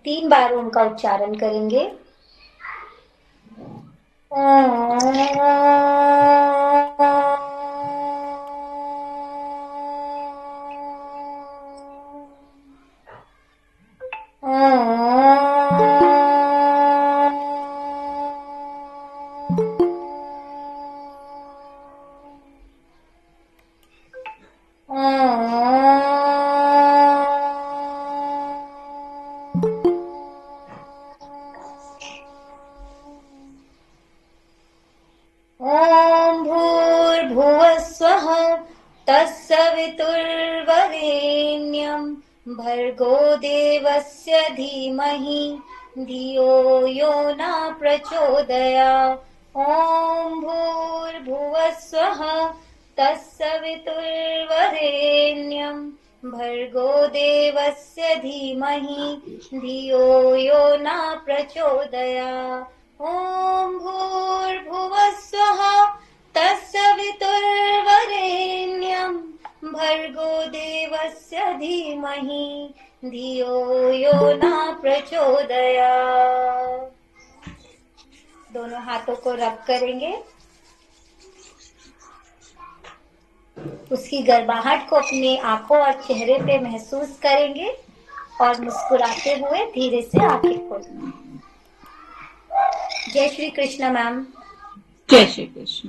3 बार उनका उच्चारण करेंगे। ॐ भूर्भुवः स्वः तत्सवितुर्वरेण्यं भर्गो देवस्य धीमहि धियो यो न प्रचोदयात्। ॐ भूर्भुवः स्वः तत्सवितुर्वरेण्यं भर्गो देवस्य धीमहि धियो यो न प्रचोदयात्। ॐ भूर्भुवः स्वः तत्सवितुर्वरेण्यं भर्गो देवस्य धीमहि धियो यो न प्रचोदयात्। दोनों हाथों को रब करेंगे। उसकी गर्माहट को अपने आंखों और चेहरे पे महसूस करेंगे और मुस्कुराते हुए धीरे से आंखें खोलेंगे। जय श्री कृष्ण मैम। जय श्री कृष्ण।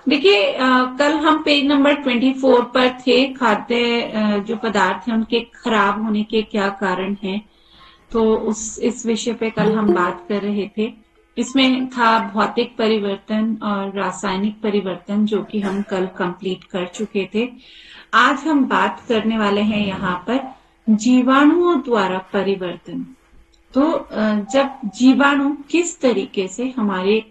देखिए, कल हम पेज नंबर 24 पर थे। खाद्य जो पदार्थ हैं उनके खराब होने के क्या कारण हैं, तो इस विषय पे कल हम बात कर रहे थे। इसमें था भौतिक परिवर्तन और रासायनिक परिवर्तन, जो कि हम कल कंप्लीट कर चुके थे। आज हम बात करने वाले हैं यहाँ पर जीवाणुओं द्वारा परिवर्तन। तो जब जीवाणु किस तरीके से हमारे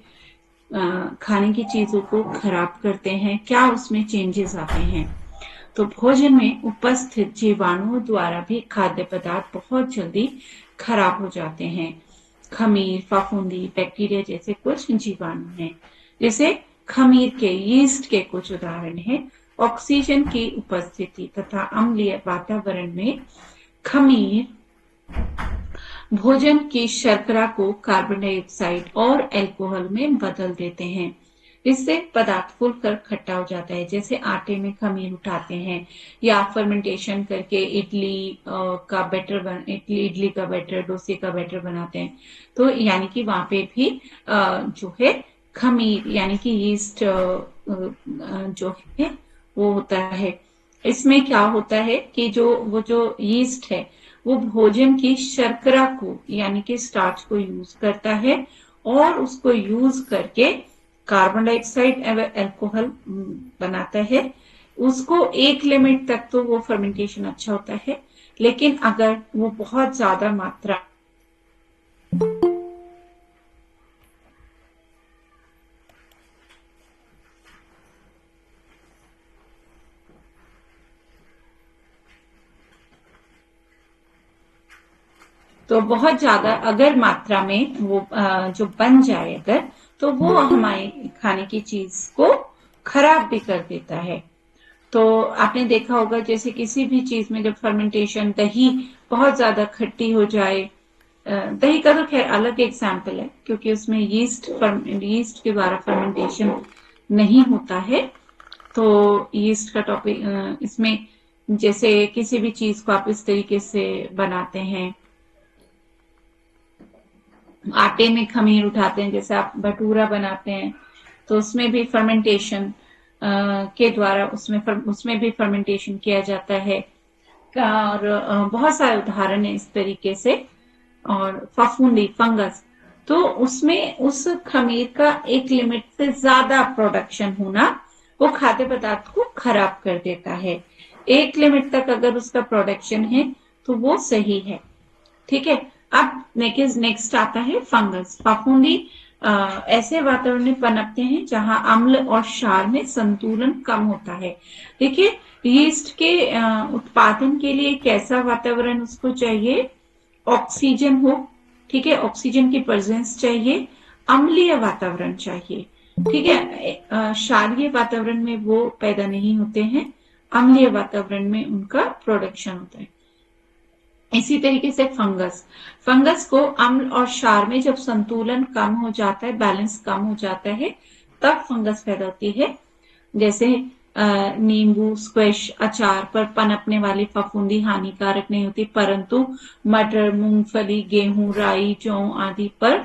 खाने की चीजों को खराब करते हैं, क्या उसमें चेंजेस आते हैं। तो भोजन में उपस्थित जीवाणुओं द्वारा भी खाद्य पदार्थ बहुत जल्दी खराब हो जाते हैं। खमीर, फफूंदी, बैक्टीरिया जैसे कुछ जीवाणु हैं। जैसे खमीर के, यीस्ट के कुछ उदाहरण हैं। ऑक्सीजन की उपस्थिति तथा अम्लीय वातावरण में खमीर भोजन की शर्करा को कार्बन डाइऑक्साइड और अल्कोहल में बदल देते हैं। इससे पदार्थ फूलकर खट्टा हो जाता है। जैसे आटे में खमीर उठाते हैं या फर्मेंटेशन करके इडली का बैटर, डोसे का बैटर बनाते हैं, तो यानी कि वहां पे भी जो है खमीर यानी कि यीस्ट जो है वो होता है। इसमें क्या होता है कि जो यीस्ट है वो भोजन की शर्करा को यानी कि स्टार्च को यूज करता है और उसको यूज करके कार्बन डाइऑक्साइड एवं अल्कोहल बनाता है। उसको एक लिमिट तक तो वो फर्मेंटेशन अच्छा होता है, लेकिन अगर वो बहुत ज्यादा मात्रा बहुत ज्यादा अगर मात्रा में वो जो बन जाए अगर, तो वो हमारे खाने की चीज को खराब भी कर देता है। तो आपने देखा होगा जैसे किसी भी चीज में जब फर्मेंटेशन, दही बहुत ज्यादा खट्टी हो जाए, दही का तो खैर अलग एग्जाम्पल है क्योंकि उसमें यीस्ट के द्वारा फर्मेंटेशन नहीं होता है। तो यीस्ट का टॉपिक इसमें, जैसे किसी भी चीज को आप इस तरीके से बनाते हैं, आटे में खमीर उठाते हैं, जैसे आप भटूरा बनाते हैं तो उसमें भी फर्मेंटेशन के द्वारा उसमें भी फर्मेंटेशन किया जाता है। और बहुत सारे उदाहरण है इस तरीके से। और फफूंदी, फंगस, तो उसमें उस खमीर का एक लिमिट से ज्यादा प्रोडक्शन होना वो खाद्य पदार्थ को खराब कर देता है। एक लिमिट तक अगर उसका प्रोडक्शन है तो वो सही है। ठीक है। अब नेक्स्ट आता है फंगस। फफूंदी ऐसे वातावरण में पनपते हैं जहां अम्ल और क्षार में संतुलन कम होता है। देखिए, यीस्ट के उत्पादन के लिए कैसा वातावरण उसको चाहिए? ऑक्सीजन हो, ठीक है, ऑक्सीजन की प्रेजेंस चाहिए, अम्लीय वातावरण चाहिए। ठीक है, क्षारीय वातावरण में वो पैदा नहीं होते हैं, अम्लीय वातावरण में उनका प्रोडक्शन होता है। इसी तरीके से फंगस, फंगस को अम्ल और क्षार में जब संतुलन कम हो जाता है, बैलेंस कम हो जाता है, तब फंगस पैदा होती है। जैसे नींबू, स्क्वैश, अचार पर पनपने वाली फफूंदी हानिकारक नहीं होती, परंतु मटर, मूंगफली, गेहूं, राई, जौ आदि पर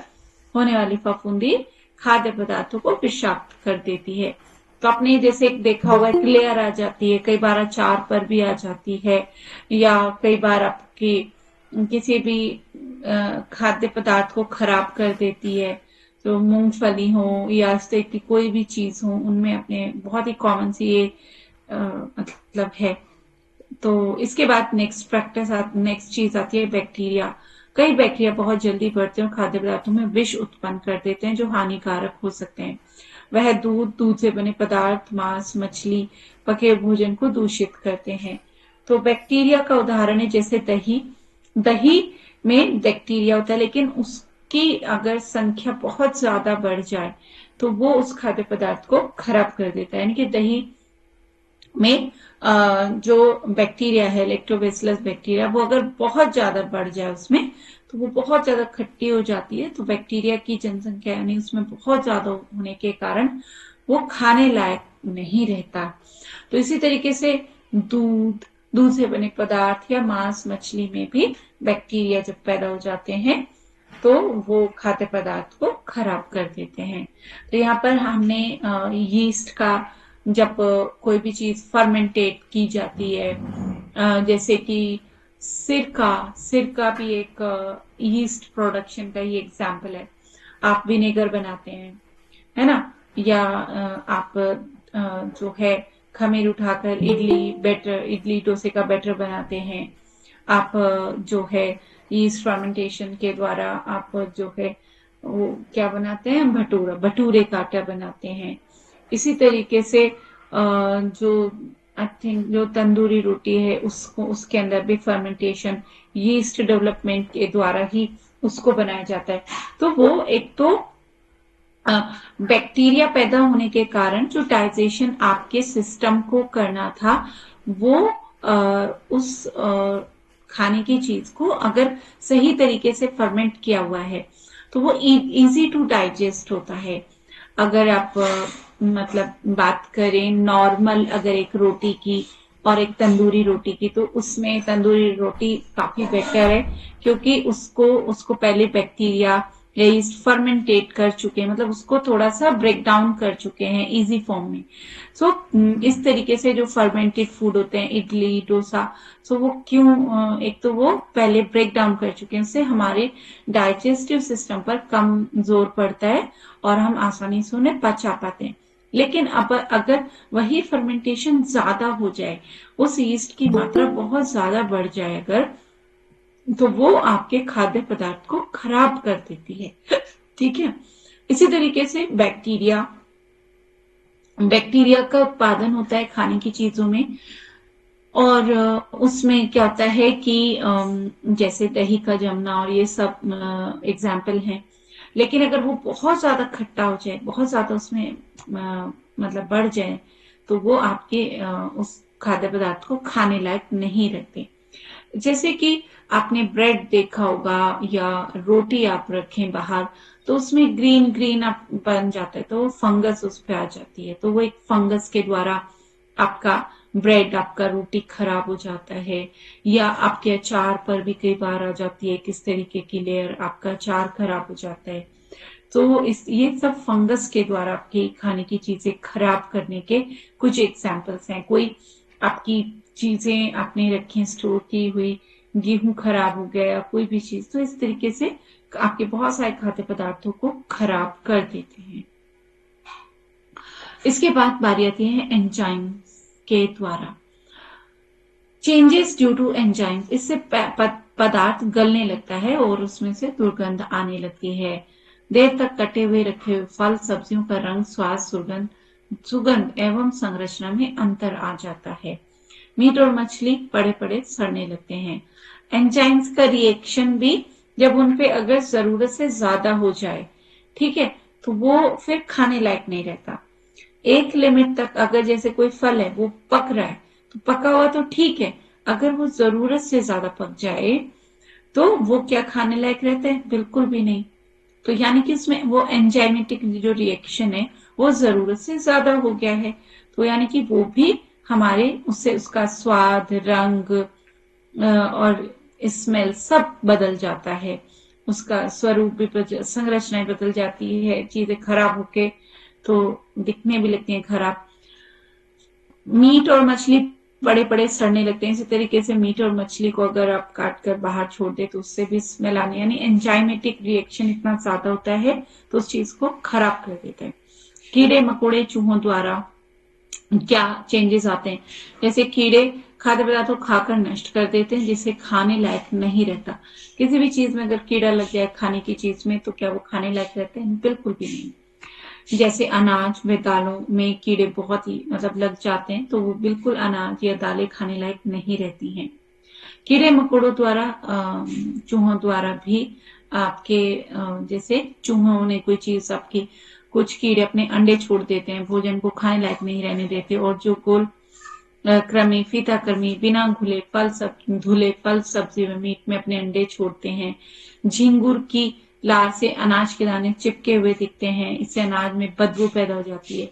होने वाली फफूंदी खाद्य पदार्थों को विषाक्त कर देती है। तो आपने जैसे देखा होगा कि लेयर आ जाती है, कई बार अचार पर भी आ जाती है, या कई बार आपके किसी भी खाद्य पदार्थ को खराब कर देती है। तो मूंगफली हो या इस तरह की कोई भी चीज हो, उनमें अपने बहुत ही कॉमन सी ये मतलब है। तो इसके बाद नेक्स्ट चीज आती है बैक्टीरिया। कई बैक्टीरिया बहुत जल्दी बढ़ते हैं और खाद्य पदार्थों में विष उत्पन्न कर देते हैं जो हानिकारक हो सकते हैं। वह दूध से बने पदार्थ, मांस, मछली, पके भोजन को दूषित करते हैं। तो बैक्टीरिया का उदाहरण है जैसे दही। दही में बैक्टीरिया होता है, लेकिन उसकी अगर संख्या बहुत ज्यादा बढ़ जाए तो वो उस खाद्य पदार्थ को खराब कर देता है। यानी कि दही में जो बैक्टीरिया है, लैक्टोबैसिलस बैक्टीरिया, वो अगर बहुत ज्यादा बढ़ जाए उसमें, तो वो बहुत ज्यादा खट्टी हो जाती है। तो बैक्टीरिया की जनसंख्या यानी उसमें बहुत ज्यादा होने के कारण वो खाने लायक नहीं रहता। तो इसी तरीके से दूध से बने पदार्थ या मांस, मछली में भी बैक्टीरिया जब पैदा हो जाते हैं तो वो खाद्य पदार्थ को खराब कर देते हैं। तो यहाँ पर हमने यीस्ट का, जब कोई भी चीज फर्मेंटेट की जाती है, जैसे कि सिरका भी एक यीस्ट प्रोडक्शन का ही एग्जाम्पल है। आप विनेगर बनाते हैं, है ना, या आप जो है खमीर उठाकर इडली डोसे का बैटर बनाते हैं। आप जो है यीस्ट फर्मेंटेशन के द्वारा आप जो है वो क्या बनाते हैं, भटूरे का आटा बनाते हैं। इसी तरीके से जो आई थिंक जो तंदूरी रोटी है उसके अंदर भी फर्मेंटेशन यीस्ट डेवलपमेंट के द्वारा ही उसको बनाया जाता है। तो वो एक तो बैक्टीरिया पैदा होने के कारण जो डाइजेशन आपके सिस्टम को करना था, वो उस खाने की चीज को अगर सही तरीके से फर्मेंट किया हुआ है तो वो इजी टू डाइजेस्ट होता है। अगर आप मतलब बात करें नॉर्मल अगर एक रोटी की और एक तंदूरी रोटी की, तो उसमें तंदूरी रोटी काफी बेटर है, क्योंकि उसको पहले बैक्टीरिया या यीस्ट फर्मेंटेट कर चुके हैं, मतलब उसको थोड़ा सा ब्रेक डाउन कर चुके हैं इजी फॉर्म में। सो इस तरीके से जो फर्मेंटेड फूड होते हैं, इडली, डोसा, सो वो क्यों, एक तो वो पहले ब्रेक डाउन कर चुके हैं, उससे हमारे डाइजेस्टिव सिस्टम पर कम जोर पड़ता है और हम आसानी से उन्हें पचा पाते हैं। लेकिन अब अगर वही फर्मेंटेशन ज्यादा हो जाए, उस यीस्ट की मात्रा बहुत ज्यादा बढ़ जाए अगर, तो वो आपके खाद्य पदार्थ को खराब कर देती है। ठीक है। इसी तरीके से बैक्टीरिया का उत्पादन होता है खाने की चीजों में, और उसमें क्या होता है कि जैसे दही का जमना और ये सब एग्जाम्पल हैं। लेकिन अगर वो बहुत ज्यादा खट्टा हो जाए, बहुत ज्यादा उसमें मतलब बढ़ जाए, तो वो आपके उस खाद्य पदार्थ को खाने लायक नहीं रहते। जैसे कि आपने ब्रेड देखा होगा या रोटी आप रखें बाहर, तो उसमें ग्रीन ग्रीन आप बन जाता है, तो वो फंगस उस पे आ जाती है। तो वो एक फंगस के द्वारा आपका ब्रेड, आपका रोटी खराब हो जाता है। या आपके अचार पर भी कई बार आ जाती है किस तरीके की लेयर, आपका अचार खराब हो जाता है। तो ये सब फंगस के द्वारा आपकी खाने की चीजें खराब करने के कुछ एग्जाम्पल्स हैं। कोई आपकी चीजें आपने रखी स्टोर की हुई, गेहूं खराब हो गया या कोई भी चीज, तो इस तरीके से आपके बहुत सारे खाद्य पदार्थों को खराब कर देते हैं। इसके बाद बारी आती है एंजाइम के द्वारा। चेंजेस ड्यू टू एंजाइम, इससे पदार्थ गलने लगता है और उसमें से दुर्गंध आने लगती है। देर तक कटे हुए रखे हुए फल, सब्जियों का रंग, स्वाद, सुगंध एवं संरचना में अंतर आ जाता है। मीट और मछली पड़े पड़े सड़ने लगते हैं। एंजाइम्स का रिएक्शन भी जब उन पे अगर जरूरत से ज्यादा हो जाए, ठीक है, तो वो फिर खाने लायक नहीं रहता। एक लिमिट तक, अगर जैसे कोई फल है वो पक रहा है, तो पका हुआ तो ठीक है, अगर वो जरूरत से ज्यादा पक जाए तो वो क्या खाने लायक रहता है? बिल्कुल भी नहीं। तो यानी कि उसमें वो एंजाइमेटिक जो रिएक्शन है वो जरूरत से ज्यादा हो गया है। तो यानी कि वो भी हमारे उससे उसका स्वाद, रंग और स्मेल सब बदल जाता है, उसका स्वरूप भी संरचनाएं बदल जाती है, चीजें खराब होके तो दिखने भी लगती हैं खराब। मीट और मछली बड़े बड़े सड़ने लगते हैं। इसी तरीके से मीट और मछली को अगर आप काट कर बाहर छोड़ दे तो उससे भी स्मेल आने, यानी एंजाइमेटिक रिएक्शन इतना ज्यादा होता है तो उस चीज को खराब कर देता है। कीड़े मकोड़े चूहों द्वारा क्या चेंजेस आते हैं? जैसे कीड़े खाद्य पदार्थों को खाकर नष्ट कर देते हैं, जिससे खाने लायक नहीं रहता। किसी भी चीज में अगर कीड़ा लग जाए खाने की चीज में तो क्या वो खाने लायक रहते हैं? बिल्कुल भी नहीं। जैसे अनाज व दालों में कीड़े बहुत ही मतलब लग जाते हैं तो वो बिल्कुल अनाज या दालें खाने लायक नहीं रहती हैं। कीड़े मकोड़ों द्वारा चूहों द्वारा भी आपके जैसे चूहों ने कोई चीज आपकी, कुछ कीड़े अपने अंडे छोड़ देते हैं, भोजन को खाने लायक नहीं रहने देते, और जो गोल कृमि, फीता कृमि बिना धुले फल सब्जी व मीट में अपने अंडे छोड़ते हैं। झींगुर की लार से अनाज के दाने चिपके हुए दिखते हैं, इससे अनाज में बदबू पैदा हो जाती है।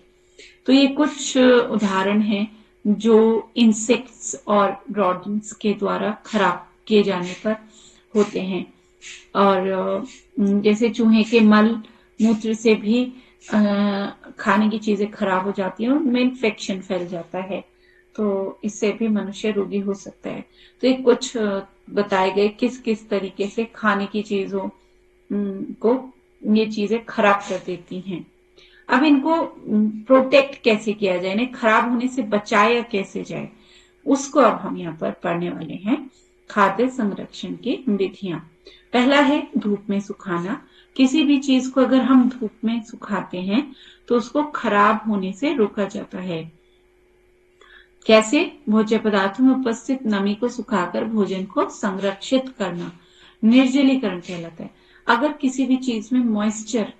तो ये कुछ उदाहरण हैं जो इंसेक्ट्स और रॉडेंट्स के द्वारा खराब किए जाने पर होते हैं। और जैसे चूहे के मल मूत्र से भी खाने की चीजें खराब हो जाती हैं और उनमें इन्फेक्शन फैल जाता है, तो इससे भी मनुष्य रोगी हो सकता है। तो ये कुछ बताए गए किस किस तरीके से खाने की चीजों को ये चीजें खराब कर देती हैं। अब इनको प्रोटेक्ट कैसे किया जाए, इन्हें खराब होने से बचाया कैसे जाए, उसको अब हम यहाँ पर पढ़ने वाले हैं। खाद्य संरक्षण की विधियां। पहला है धूप में सुखाना। किसी भी चीज को अगर हम धूप में सुखाते हैं तो उसको खराब होने से रोका जाता है। कैसे? भोज्य पदार्थों में उपस्थित नमी को सुखाकर भोजन को संरक्षित करना निर्जलीकरण कहलाता है। अगर किसी भी चीज में मॉइस्चर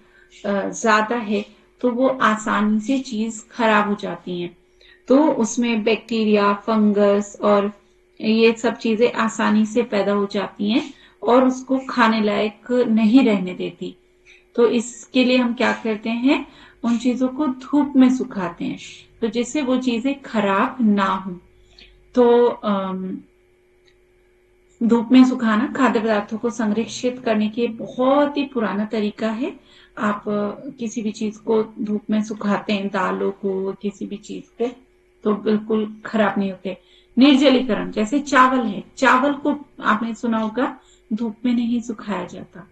ज्यादा है तो वो आसानी से चीज खराब हो जाती है, तो उसमें बैक्टीरिया, फंगस और ये सब चीजें आसानी से पैदा हो जाती हैं और उसको खाने लायक नहीं रहने देती। तो इसके लिए हम क्या करते हैं, उन चीजों को धूप में सुखाते हैं तो जिससे वो चीजें खराब ना हो। तो धूप में सुखाना खाद्य पदार्थों को संरक्षित करने के बहुत ही पुराना तरीका है। आप किसी भी चीज को धूप में सुखाते हैं, दालों को, किसी भी चीज को, तो बिल्कुल खराब नहीं होते। निर्जलीकरण, जैसे चावल है, चावल को आपने सुना होगा धूप में नहीं सुखाया जाता,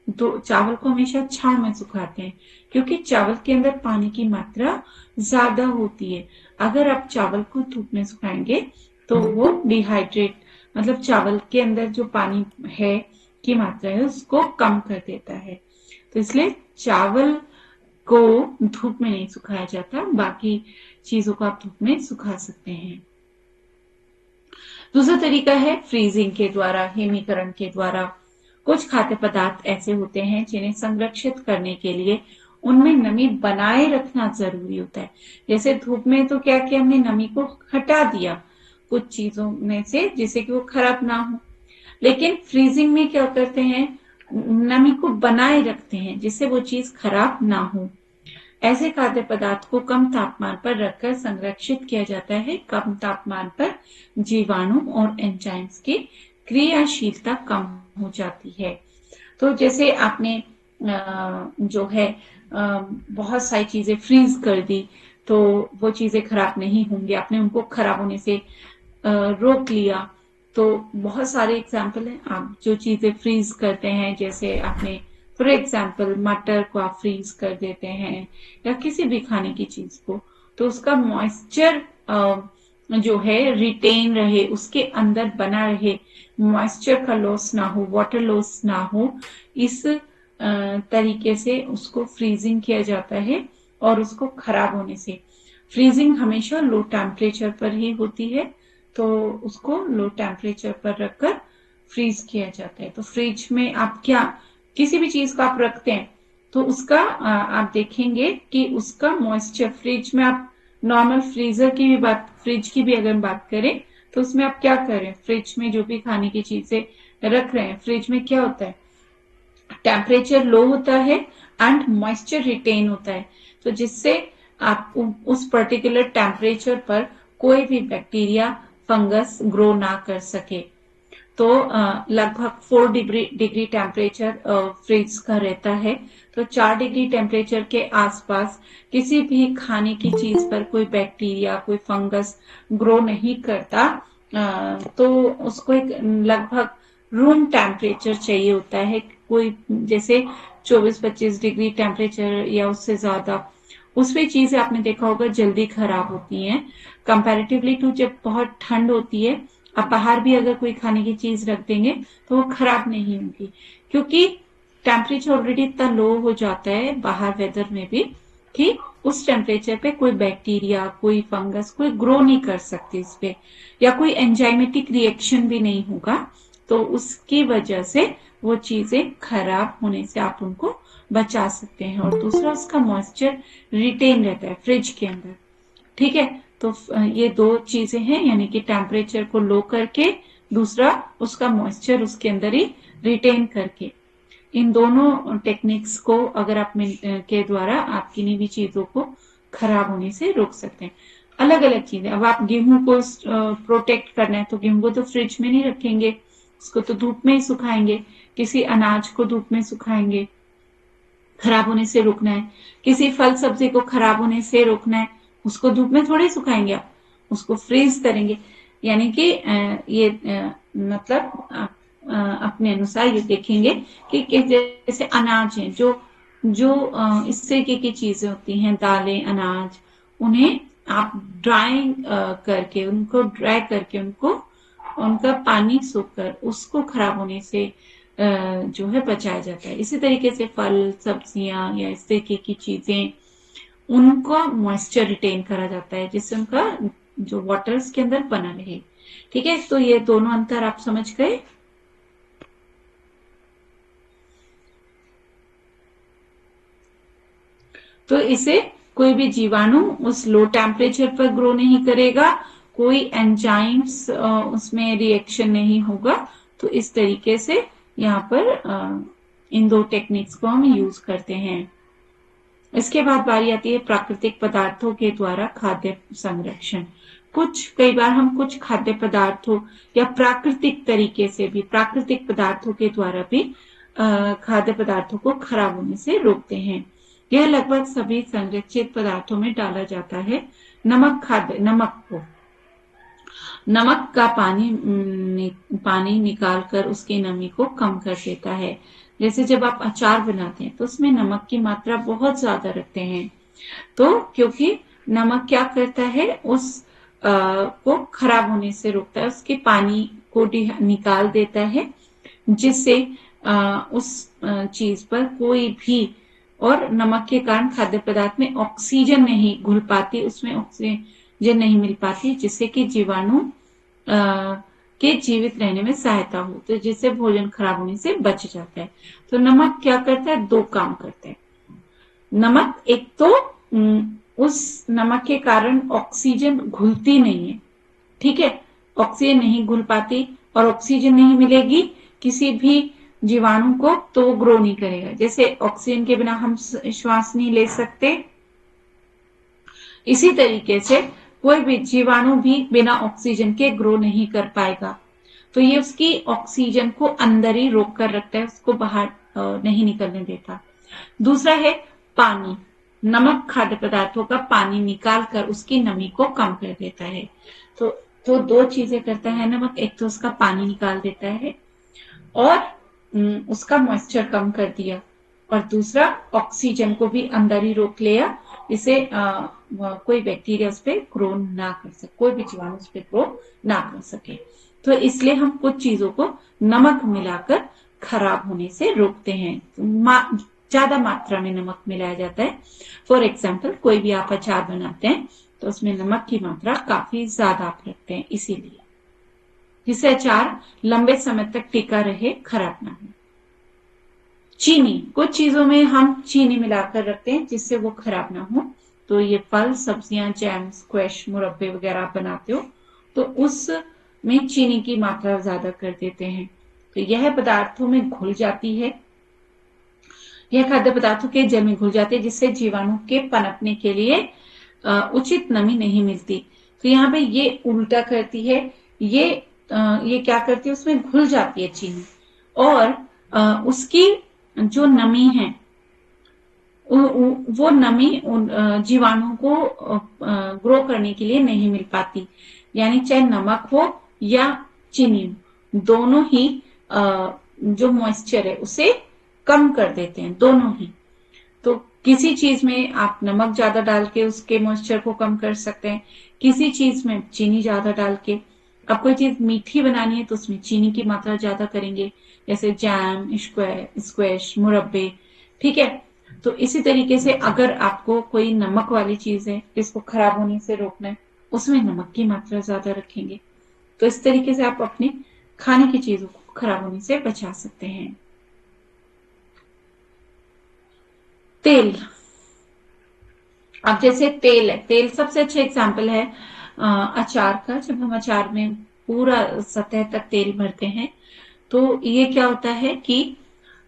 तो चावल को हमेशा छांव में सुखाते हैं क्योंकि चावल के अंदर पानी की मात्रा ज्यादा होती है। अगर आप चावल को धूप में सुखाएंगे तो वो डिहाइड्रेट, मतलब चावल के अंदर जो पानी है की मात्रा है उसको कम कर देता है। तो इसलिए चावल को धूप में नहीं सुखाया जाता, बाकी चीजों को आप धूप में सुखा सकते हैं। दूसरा तरीका है फ्रीजिंग के द्वारा, हिमीकरण के द्वारा। कुछ खाद्य पदार्थ ऐसे होते हैं जिन्हें संरक्षित करने के लिए उनमें नमी बनाए रखना जरूरी होता है। जैसे धूप में तो क्या किया हमने, नमी को हटा दिया कुछ चीजों में से जिससे कि वो खराब ना हो, लेकिन फ्रीजिंग में क्या करते हैं, नमी को बनाए रखते हैं जिससे वो चीज खराब ना हो। ऐसे खाद्य पदार्थ को कम तापमान पर रखकर संरक्षित किया जाता है। कम तापमान पर जीवाणु और एंजाइम्स की क्रियाशीलता कम हो जाती है। तो जैसे आपने जो है बहुत सारी चीजें फ्रीज कर दी तो वो चीजें खराब नहीं होंगी, आपने उनको खराब होने से रोक लिया। तो बहुत सारे एग्जाम्पल हैं, आप जो चीजें फ्रीज करते हैं, जैसे आपने फॉर एग्जाम्पल मटर को आप फ्रीज कर देते हैं या किसी भी खाने की चीज को, तो उसका मॉइस्चर जो है रिटेन रहे, उसके अंदर बना रहे, मॉइस्चर का लॉस ना हो, वाटर लॉस ना हो, इस तरीके से उसको फ्रीजिंग किया जाता है। और उसको खराब होने से, फ्रीजिंग हमेशा लो टेम्परेचर पर ही होती है, तो उसको लो टेम्परेचर पर रखकर फ्रीज किया जाता है। तो फ्रिज में आप क्या किसी भी चीज का आप रखते हैं तो उसका आप देखेंगे कि उसका मॉइस्चर, फ्रिज में आप नॉर्मल फ्रीजर की भी बात, फ्रिज की भी अगर बात करें तो उसमें आप क्या करें, फ्रिज में जो भी खाने की चीजें रख रहे हैं, फ्रिज में क्या होता है, टेम्परेचर लो होता है एंड मॉइस्चर रिटेन होता है, तो जिससे आप उस पर्टिकुलर टेम्परेचर पर कोई भी बैक्टीरिया फंगस ग्रो ना कर सके। तो लगभग 4 डिग्री टेम्परेचर फ्रिज का रहता है। तो 4 डिग्री टेम्परेचर के आसपास किसी भी खाने की चीज पर कोई बैक्टीरिया, कोई फंगस ग्रो नहीं करता। तो उसको एक लगभग रूम टेम्परेचर चाहिए होता है, कोई जैसे 24-25 डिग्री टेम्परेचर या उससे ज्यादा, उसमें चीजें आपने देखा होगा जल्दी खराब होती हैं कंपैरेटिवली टू जब बहुत ठंड होती है। आप बाहर भी अगर कोई खाने की चीज रख देंगे तो वो खराब नहीं होगी, क्योंकि टेम्परेचर ऑलरेडी इतना लो हो जाता है बाहर वेदर में भी कि उस टेम्परेचर पे कोई बैक्टीरिया, कोई फंगस, कोई ग्रो नहीं कर सकती इस पे, या कोई एंजाइमेटिक रिएक्शन भी नहीं होगा। तो उसकी वजह से वो चीजें खराब होने से आप उनको बचा सकते हैं। और दूसरा, उसका मॉइस्चर रिटेन रहता है फ्रिज के अंदर। ठीक है, तो ये दो चीजें हैं, यानी कि टेम्परेचर को लो करके, दूसरा उसका मॉइस्चर उसके अंदर ही रिटेन करके। इन दोनों टेक्निक्स को अगर आप के द्वारा आप किन्हीं भी चीजों को खराब होने से रोक सकते हैं। अलग अलग चीजें, अब आप गेहूं को प्रोटेक्ट करना है तो गेहूं को तो फ्रिज में नहीं रखेंगे, उसको तो धूप में ही सुखाएंगे। किसी अनाज को धूप में सुखाएंगे, खराब होने से रोकना है। किसी फल सब्जी को खराब होने से रोकना है, उसको धूप में थोड़े सुखाएंगे आप, उसको फ्रीज करेंगे। यानी कि ये मतलब अपने अनुसार ये देखेंगे कि जैसे अनाज है, जो जो इस तरीके की चीजें होती हैं, दालें, अनाज, उन्हें आप ड्राई करके, उनको ड्राई करके, उनको उनका पानी सूखकर उसको खराब होने से जो है बचाया जाता है। इसी तरीके से फल, सब्जियां या इस तरीके की चीजें, उनको मॉइस्चर रिटेन करा जाता है, जिससे उनका जो वाटर्स के अंदर बना रहे। ठीक है, तो ये दोनों अंतर आप समझ गए। तो इसे कोई भी जीवाणु उस लो टेम्परेचर पर ग्रो नहीं करेगा, कोई एंजाइम्स उसमें रिएक्शन नहीं होगा। तो इस तरीके से यहाँ पर इन दो टेक्निक्स को हम यूज करते हैं। इसके बाद बारी आती है प्राकृतिक पदार्थों के द्वारा खाद्य संरक्षण। कई बार हम कुछ खाद्य पदार्थों या प्राकृतिक तरीके से भी, प्राकृतिक पदार्थों के द्वारा भी खाद्य पदार्थों को खराब होने से रोकते हैं। यह लगभग सभी संरक्षित पदार्थों में डाला जाता है। नमक का पानी निकालकर उसकी नमी को कम कर देता है। जैसे जब आप अचार बनाते हैं तो उसमें नमक की मात्रा बहुत ज्यादा रखते हैं, तो क्योंकि नमक क्या करता है, उस को खराब होने से रोकता है, उसके पानी को निकाल देता है, जिससे उस चीज पर कोई भी, और नमक के कारण खाद्य पदार्थ में ऑक्सीजन नहीं घुल पाती, उसमें ऑक्सीजन नहीं मिल पाती, जिससे कि जीवाणु के जीवित रहने में सहायता हो, तो जिससे भोजन खराब होने से बच जाता है। तो नमक क्या करता है, दो काम करता है। नमक, एक तो उस नमक के कारण ऑक्सीजन घुलती नहीं है, ठीक है, ऑक्सीजन नहीं घुल पाती, और ऑक्सीजन नहीं मिलेगी किसी भी जीवाणु को तो वो ग्रो नहीं करेगा। जैसे ऑक्सीजन के बिना हम श्वास नहीं ले सकते, इसी तरीके से कोई भी जीवाणु भी बिना ऑक्सीजन के ग्रो नहीं कर पाएगा। तो ये उसकी ऑक्सीजन को अंदर ही रोक कर रखता है, उसको बाहर नहीं निकलने देता। दूसरा है पानी। नमक खाद्य पदार्थों का पानी निकाल कर उसकी नमी को कम कर देता है। तो दो चीजें करता है नमक, एक तो उसका पानी निकाल देता है और उसका मॉइस्चर कम कर दिया, और दूसरा ऑक्सीजन को भी अंदर ही रोक लिया, इसे कोई बैक्टीरिया उस पर ग्रो ना कर सके, कोई भी जीवाणु उस पर ग्रो ना कर सके। तो इसलिए हम कुछ चीजों को नमक मिलाकर खराब होने से रोकते हैं। ज्यादा मात्रा में नमक मिलाया जाता है। फॉर एग्जाम्पल, कोई भी आप अचार बनाते हैं तो उसमें नमक की मात्रा काफी ज्यादा आप रखते हैं, इसीलिए, जिससे अचार लंबे समय तक टिका रहे, खराब ना हो। चीनी, कुछ चीजों में हम चीनी मिलाकर रखते हैं जिससे वो खराब ना हो। तो ये फल, सब्जियां, जैम, स्क्वैश, मुरब्बे वगैरह आप बनाते हो तो उसमें चीनी की मात्रा ज्यादा कर देते हैं। तो यह पदार्थों में घुल जाती है, यह खाद्य पदार्थों के जल में घुल जाती है, जिससे जीवाणु के पनपने के लिए उचित नमी नहीं मिलती। तो यहाँ पे ये उल्टा करती है, ये क्या करती है, उसमें घुल जाती है चीनी, और उसकी जो नमी है वो नमी जीवाणु को ग्रो करने के लिए नहीं मिल पाती। यानी चाहे नमक हो या चीनी हो, दोनों ही जो मॉइस्चर है उसे कम कर देते हैं, दोनों ही। तो किसी चीज में आप नमक ज्यादा डाल के उसके मॉइस्चर को कम कर सकते हैं, किसी चीज में चीनी ज्यादा डाल के। अब कोई चीज मीठी बनानी है तो उसमें चीनी की मात्रा ज्यादा करेंगे, जैसे जैम, स्क्वैश, मुरब्बे, ठीक है। तो इसी तरीके से अगर आपको कोई नमक वाली चीज है जिसको खराब होने से रोकना है, उसमें नमक की मात्रा ज्यादा रखेंगे। तो इस तरीके से आप अपने खाने की चीजों को खराब होने से बचा सकते हैं। तेल, अब जैसे तेल है, तेल सबसे अच्छा एग्जाम्पल है अचार का। जब हम अचार में पूरा सतह तक तेल भरते हैं तो ये क्या होता है कि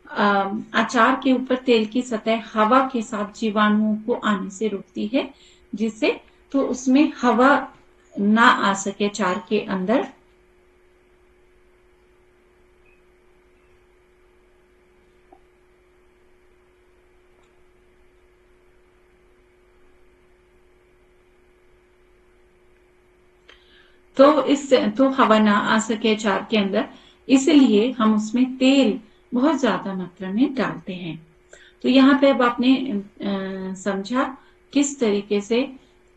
अचार के ऊपर तेल की सतह हवा के साथ जीवाणुओं को आने से रोकती है, जिससे तो उसमें हवा ना आ सके अचार के अंदर। तो हवा ना आ सके अचार के अंदर, इसलिए हम उसमें तेल बहुत ज्यादा मात्रा में डालते हैं। तो यहाँ पे अब आपने समझा किस तरीके से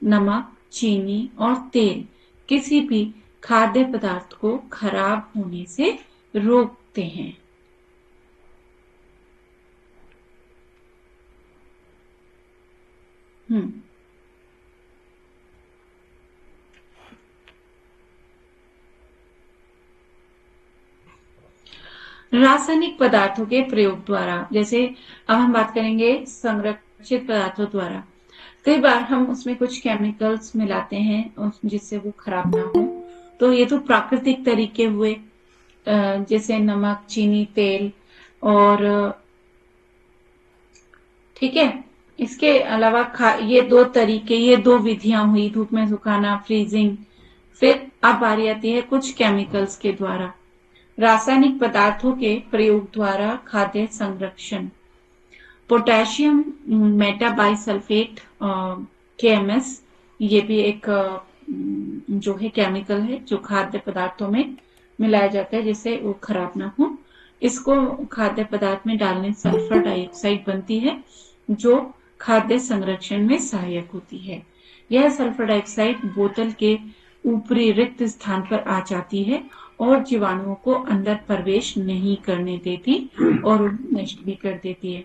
नमक, चीनी और तेल किसी भी खाद्य पदार्थ को खराब होने से रोकते हैं। रासायनिक पदार्थों के प्रयोग द्वारा, जैसे अब हम बात करेंगे संरक्षित पदार्थों द्वारा। कई बार हम उसमें कुछ केमिकल्स मिलाते हैं जिससे वो खराब ना हो। तो ये तो प्राकृतिक तरीके हुए, जैसे नमक, चीनी, तेल, और ठीक है। इसके अलावा ये दो तरीके, ये दो विधियां हुई, धूप में सुखाना, फ्रीजिंग। फिर अब बारी आती है कुछ केमिकल्स के द्वारा, रासायनिक पदार्थों के प्रयोग द्वारा खाद्य संरक्षण। पोटेशियम मेटाबाइसल्फेट, KMS, ये भी एक जो है केमिकल है जो खाद्य पदार्थों में मिलाया जाता है जिससे वो खराब ना हो। इसको खाद्य पदार्थ में डालने सल्फर डाइऑक्साइड बनती है जो खाद्य संरक्षण में सहायक होती है। यह सल्फर डाइऑक्साइड बोतल के ऊपरी रिक्त स्थान पर आ जाती है और जीवाणुओं को अंदर प्रवेश नहीं करने देती और नष्ट भी कर देती है।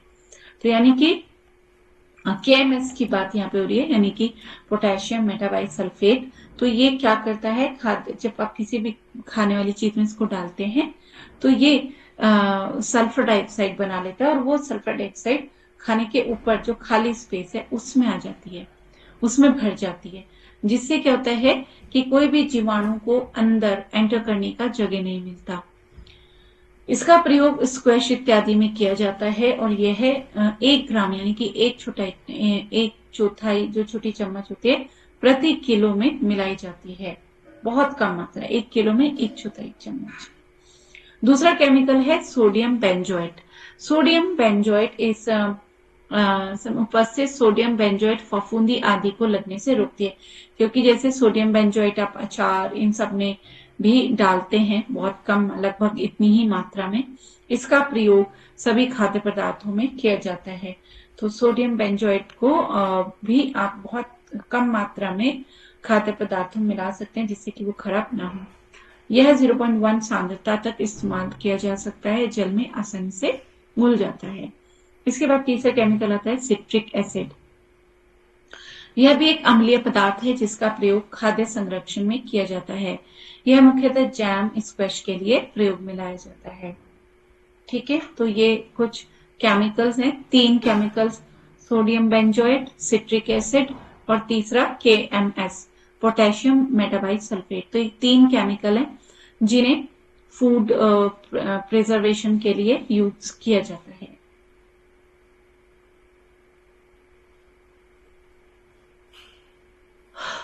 तो यानी कि KMS की बात यहाँ पे हो रही है, यानी कि पोटेशियम मेटाबाइसल्फेट। तो ये क्या करता है, खाद्य जब आप किसी भी खाने वाली चीज में इसको डालते हैं तो ये सल्फर डाइऑक्साइड बना लेता है, और वो सल्फर डाइऑक्साइड खाने के ऊपर जो खाली स्पेस है उसमें आ जाती है, उसमें भर जाती है, जिससे क्या होता है कि कोई भी जीवाणु को अंदर एंटर करने का जगह नहीं मिलता। इसका प्रयोग स्क्वैश इत्यादि में किया जाता है, और यह 1 ग्राम यानी कि एक चौथाई जो छोटी चम्मच होती है प्रति किलो में मिलाई जाती है। बहुत कम मात्रा, 1 किलो में 1/4 चम्मच। दूसरा केमिकल है सोडियम बेंजोएट। सोडियम बेंजोएट इस उपस्थित सोडियम बेंजोएट फफूंदी आदि को लगने से रोकती है, क्योंकि जैसे सोडियम बेंजोएट आप अचार इन सब में भी डालते हैं बहुत कम, लगभग इतनी ही मात्रा में। इसका प्रयोग सभी खाद्य पदार्थों में किया जाता है। तो सोडियम बेंजोएट को भी आप बहुत कम मात्रा में खाद्य पदार्थों में मिला सकते हैं जिससे कि वो खराब ना हो। यह 0.1 सांद्रता तक इस्तेमाल किया जा सकता है, जल में आसानी से घुल जाता है। इसके बाद तीसरा केमिकल आता है सिट्रिक एसिड। यह भी एक अम्लीय पदार्थ है जिसका प्रयोग खाद्य संरक्षण में किया जाता है। यह मुख्यतः जैम, स्क्वैश के लिए प्रयोग में लाया जाता है। ठीक है, तो ये कुछ केमिकल्स हैं, 3 chemicals, sodium benzoate, citric acid और तीसरा KMS, पोटेशियम मेटाबाइसल्फेट। तो ये 3 केमिकल हैं जिन्हें फूड प्रिजर्वेशन के लिए यूज किया जाता है।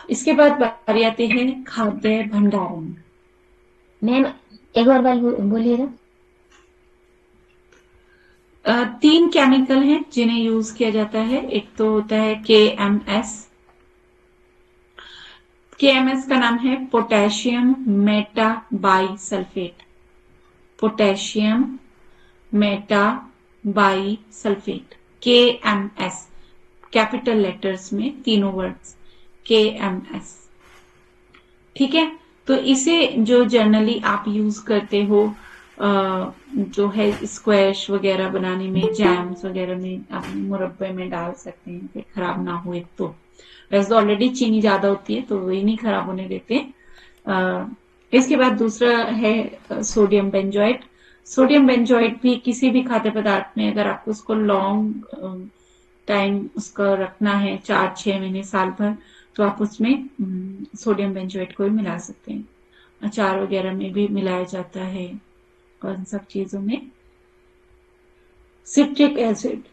इसके बाद बारी आती है खाद्य भंडारण। मैम एक बार बोलिएगा। 3 केमिकल हैं जिन्हें यूज किया जाता है। एक तो होता है KMS। KMS का नाम है potassium Meta bisulphate. Potassium Meta bisulphate, KMS, capital letters में तीनों वर्ड्स KMS। ठीक है, तो इसे जो जनरली आप यूज करते हो जो है स्क्वैश वगैरह बनाने में, जैम्स वगैरह में, अपने मुरब्बे में डाल सकते हैं फिर खराब ना हुए तो। वैसे तो ऑलरेडी चीनी ज्यादा होती है तो वही नहीं खराब होने देते। इसके बाद दूसरा है सोडियम बेंजोएट। सोडियम बेंजोएट भी किसी भी खाद्य पदार्थ में अगर आपको उसको लॉन्ग टाइम उसका रखना है, 4-6 महीने, साल भर, तो आप उसमें सोडियम बेंजोएट को भी मिला सकते हैं। अचार वगैरह में भी मिलाया जाता है और इन सब चीजों में। सिट्रिक एसिड,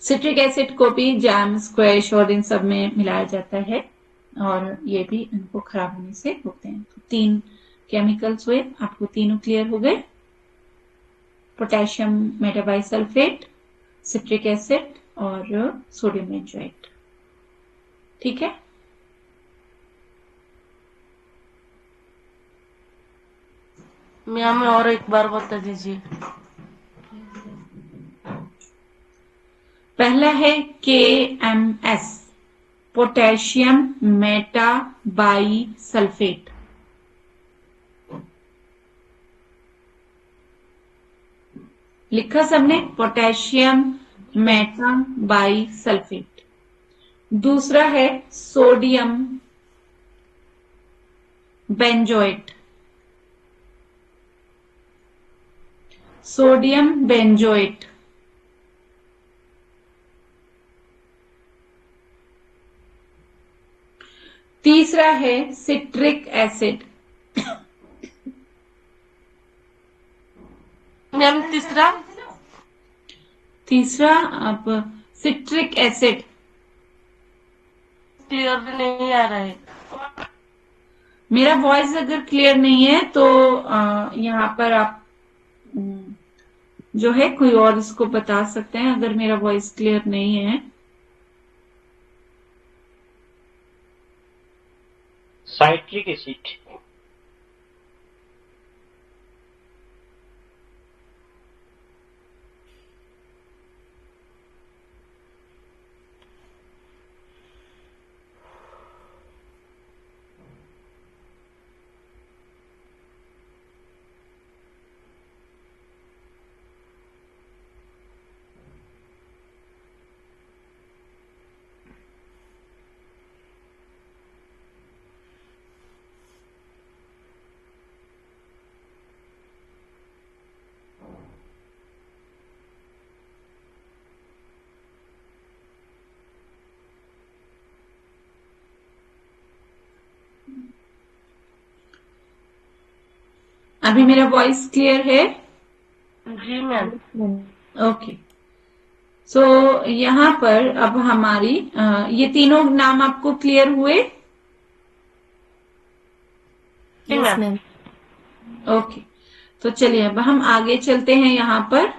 सिट्रिक एसिड को भी जैम, स्क्वैश और इन सब में मिलाया जाता है और ये भी इनको खराब होने से होते हैं। तो 3 केमिकल्स हुए, आपको तीनों क्लियर हो गए। पोटेशियम मेटाबाइसल्फेट, सिट्रिक एसिड और सोडियम बेंजोएट। ठीक है, मैम और एक बार बता दीजिए। पहला है KMS, पोटेशियम मेटा बाइसल्फेट। लिखा सबने, पोटेशियम मेटा बाइसल्फेट। दूसरा है सोडियम बेंजोएट, सोडियम बेंजोएट। तीसरा है सिट्रिक एसिड। मैम तीसरा अब सिट्रिक एसिड। क्लियर नहीं आ रहा है। मेरा वॉइस अगर क्लियर नहीं है तो यहाँ पर आप जो है कोई और इसको बता सकते हैं अगर मेरा वॉइस क्लियर नहीं है। Citric acid. अभी मेरा वॉइस क्लियर है? जी मैम। ओके, सो यहाँ पर अब हमारी ये तीनों नाम आपको क्लियर हुए? Yes ma'am. ओके, तो चलिए अब हम आगे चलते हैं। यहाँ पर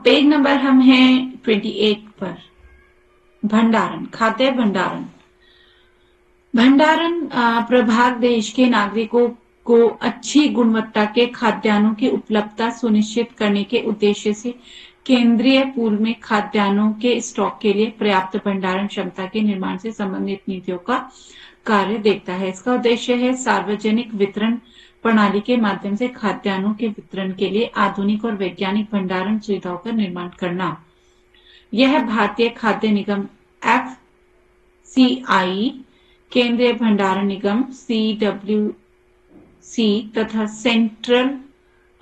पेज नंबर हम हैं 28 पर। भंडारण, खाद्य भंडारण। भंडारण प्रभाग देश के नागरिकों को अच्छी गुणवत्ता के खाद्यान्नों की उपलब्धता सुनिश्चित करने के उद्देश्य से केंद्रीय पूल में खाद्यान्नों के स्टॉक के लिए पर्याप्त भंडारण क्षमता के निर्माण से संबंधित नीतियों का कार्य देखता है। इसका उद्देश्य है सार्वजनिक वितरण प्रणाली के माध्यम से खाद्यान्नों के वितरण के लिए आधुनिक और वैज्ञानिक भंडारण सुविधाओं का निर्माण करना। यह भारतीय खाद्य निगम FCI, केंद्रीय भंडारण निगम CWC तथा central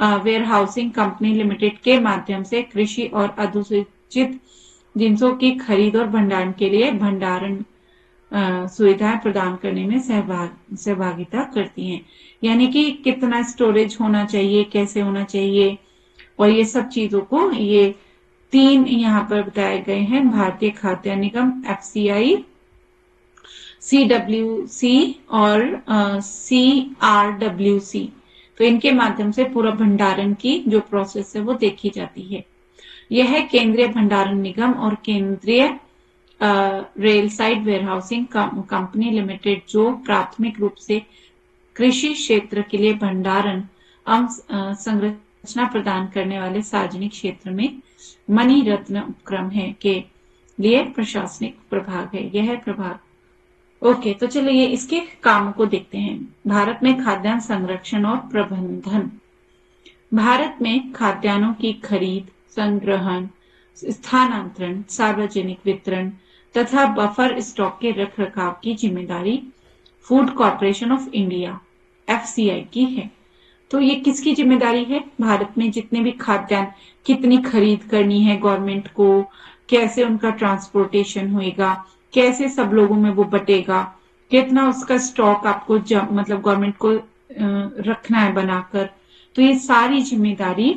warehousing company limited के माध्यम से कृषि और अनुसूचित जिनसों की खरीद और भंडारण के लिए भंडारण सुविधाएं प्रदान करने में सहभागिता करती हैं। यानी कि कितना स्टोरेज होना चाहिए, कैसे होना चाहिए, और ये सब चीजों को ये 3 यहाँ पर बताए गए हैं। भारतीय खाद्य निगम, FCI, CWC और CRWC, तो इनके माध्यम से पूरा भंडारण की जो प्रोसेस है वो देखी जाती है। यह है केंद्रीय भंडारण निगम और केंद्रीय rail side warehousing company limited, जो प्राथमिक रूप से कृषि क्षेत्र के लिए भंडारण संरचना प्रदान करने वाले सार्वजनिक क्षेत्र में मणि रत्न उपक्रम है के लिए प्रशासनिक प्रभाग है। यह है प्रभाग। ओके, तो चलिए इसके कामों को देखते हैं। भारत में खाद्यान्न संरक्षण और प्रबंधन। भारत में खाद्यान्नों की खरीद, संग्रहण, स्थानांतरण, सार्वजनिक वितरण तथा बफर स्टॉक के रखरखाव की जिम्मेदारी food corporation of India FCI की है। तो ये किसकी जिम्मेदारी है? भारत में जितने भी खाद्यान्न, कितनी खरीद करनी है गवर्नमेंट को, कैसे उनका ट्रांसपोर्टेशन होएगा, कैसे सब लोगों में वो बटेगा, कितना उसका स्टॉक आपको मतलब गवर्नमेंट को रखना है बनाकर, तो ये सारी जिम्मेदारी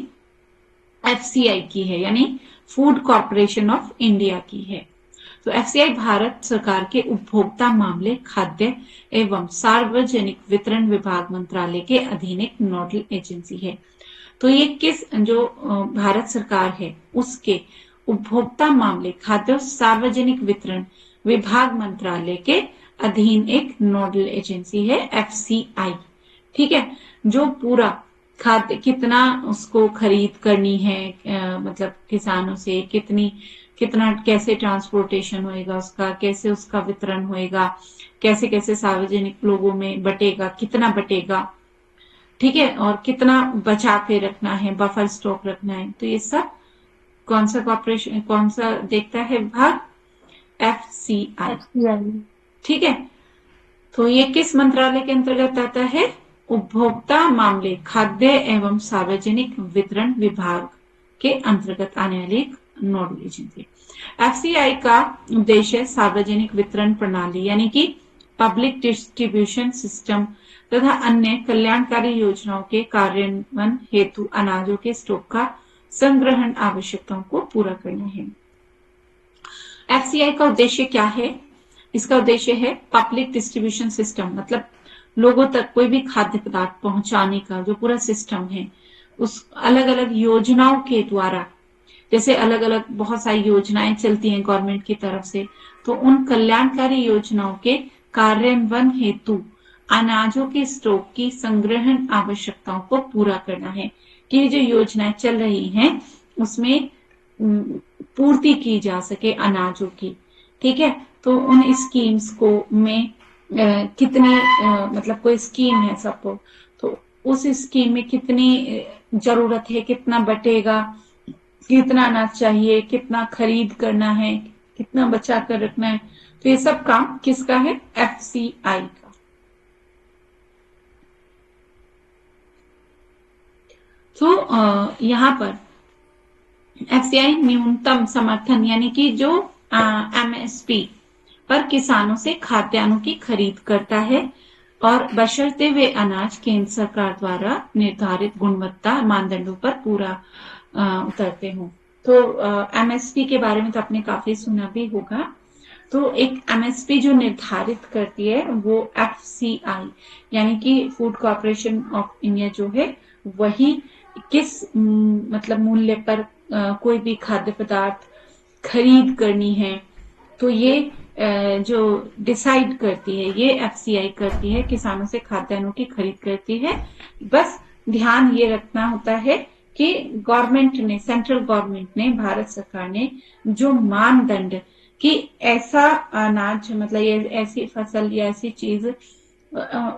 FCI की है, यानी फूड कॉर्पोरेशन ऑफ इंडिया की है। तो FCI भारत सरकार के उपभोक्ता मामले, खाद्य एवं सार्वजनिक वितरण विभाग मंत्रालय के अधीन एक नोडल एजेंसी है। तो ये किस जो भारत सरकार है उसके उपभोक्ता मामले, खाद्य और सार्वजनिक वितरण विभाग मंत्रालय के अधीन एक नोडल एजेंसी है FCI। ठीक है, जो पूरा खाद्य कितना उसको खरीद करनी है, मतलब किसानों से कितना कैसे ट्रांसपोर्टेशन होएगा उसका, कैसे उसका वितरण होएगा, कैसे कैसे सार्वजनिक लोगों में बटेगा, कितना बटेगा, ठीक है, और कितना बचा के रखना है, बफर स्टॉक रखना है। तो ये सब कौन सा देखता है विभाग? FCI। ठीक है, तो ये किस मंत्रालय के अंतर्गत आता है? उपभोक्ता मामले, खाद्य एवं सार्वजनिक वितरण विभाग के अंतर्गत आने वाली एक नोडल एजेंसी। FCI का उद्देश्य सार्वजनिक वितरण प्रणाली यानी कि पब्लिक डिस्ट्रीब्यूशन सिस्टम तथा अन्य कल्याणकारी योजनाओं के कार्यान्वयन हेतु अनाजों के स्टॉक का संग्रहण आवश्यकताओं को पूरा करना है। FCI का उद्देश्य क्या है? इसका उद्देश्य है पब्लिक डिस्ट्रीब्यूशन सिस्टम, मतलब लोगों तक कोई भी खाद्य पदार्थ पहुंचाने का जो पूरा सिस्टम है, उस अलग अलग योजनाओं के द्वारा, जैसे अलग अलग बहुत सारी योजनाएं चलती हैं गवर्नमेंट की तरफ से, तो उन कल्याणकारी योजनाओं के कार्यान्वयन हेतु अनाजों के स्टॉक की संग्रहण आवश्यकताओं को पूरा करना है कि जो योजनाएं चल रही हैं उसमें पूर्ति की जा सके अनाजों की। ठीक है, तो उन स्कीम्स को में कितनी मतलब कोई स्कीम है सबको, तो उस स्कीम में कितनी जरूरत है, कितना बटेगा, कितना अनाज चाहिए, कितना खरीद करना है, कितना बचा कर रखना है, तो ये सब काम किसका है? FCI का। तो यहाँ पर FCI न्यूनतम समर्थन यानी कि जो MSP पर किसानों से खाद्यान्नों की खरीद करता है और बशर्ते वे अनाज केंद्र सरकार द्वारा निर्धारित गुणवत्ता मानदंडों पर पूरा उतरते हों। तो MSP के बारे में तो आपने काफी सुना भी होगा। तो एक MSP जो निर्धारित करती है वो FCI यानी कि फूड कॉर्पोरेशन ऑफ इंडिया जो है, वही किस मतलब मूल्य पर कोई भी खाद्य पदार्थ खरीद करनी है, तो ये जो डिसाइड करती है ये FCI करती है, किसानों से खाद्यान्नों की खरीद करती है। बस ध्यान ये रखना होता है कि गवर्नमेंट ने, सेंट्रल गवर्नमेंट ने, भारत सरकार ने जो मानदंड कि ऐसा अनाज मतलब ये ऐसी फसल या ऐसी चीज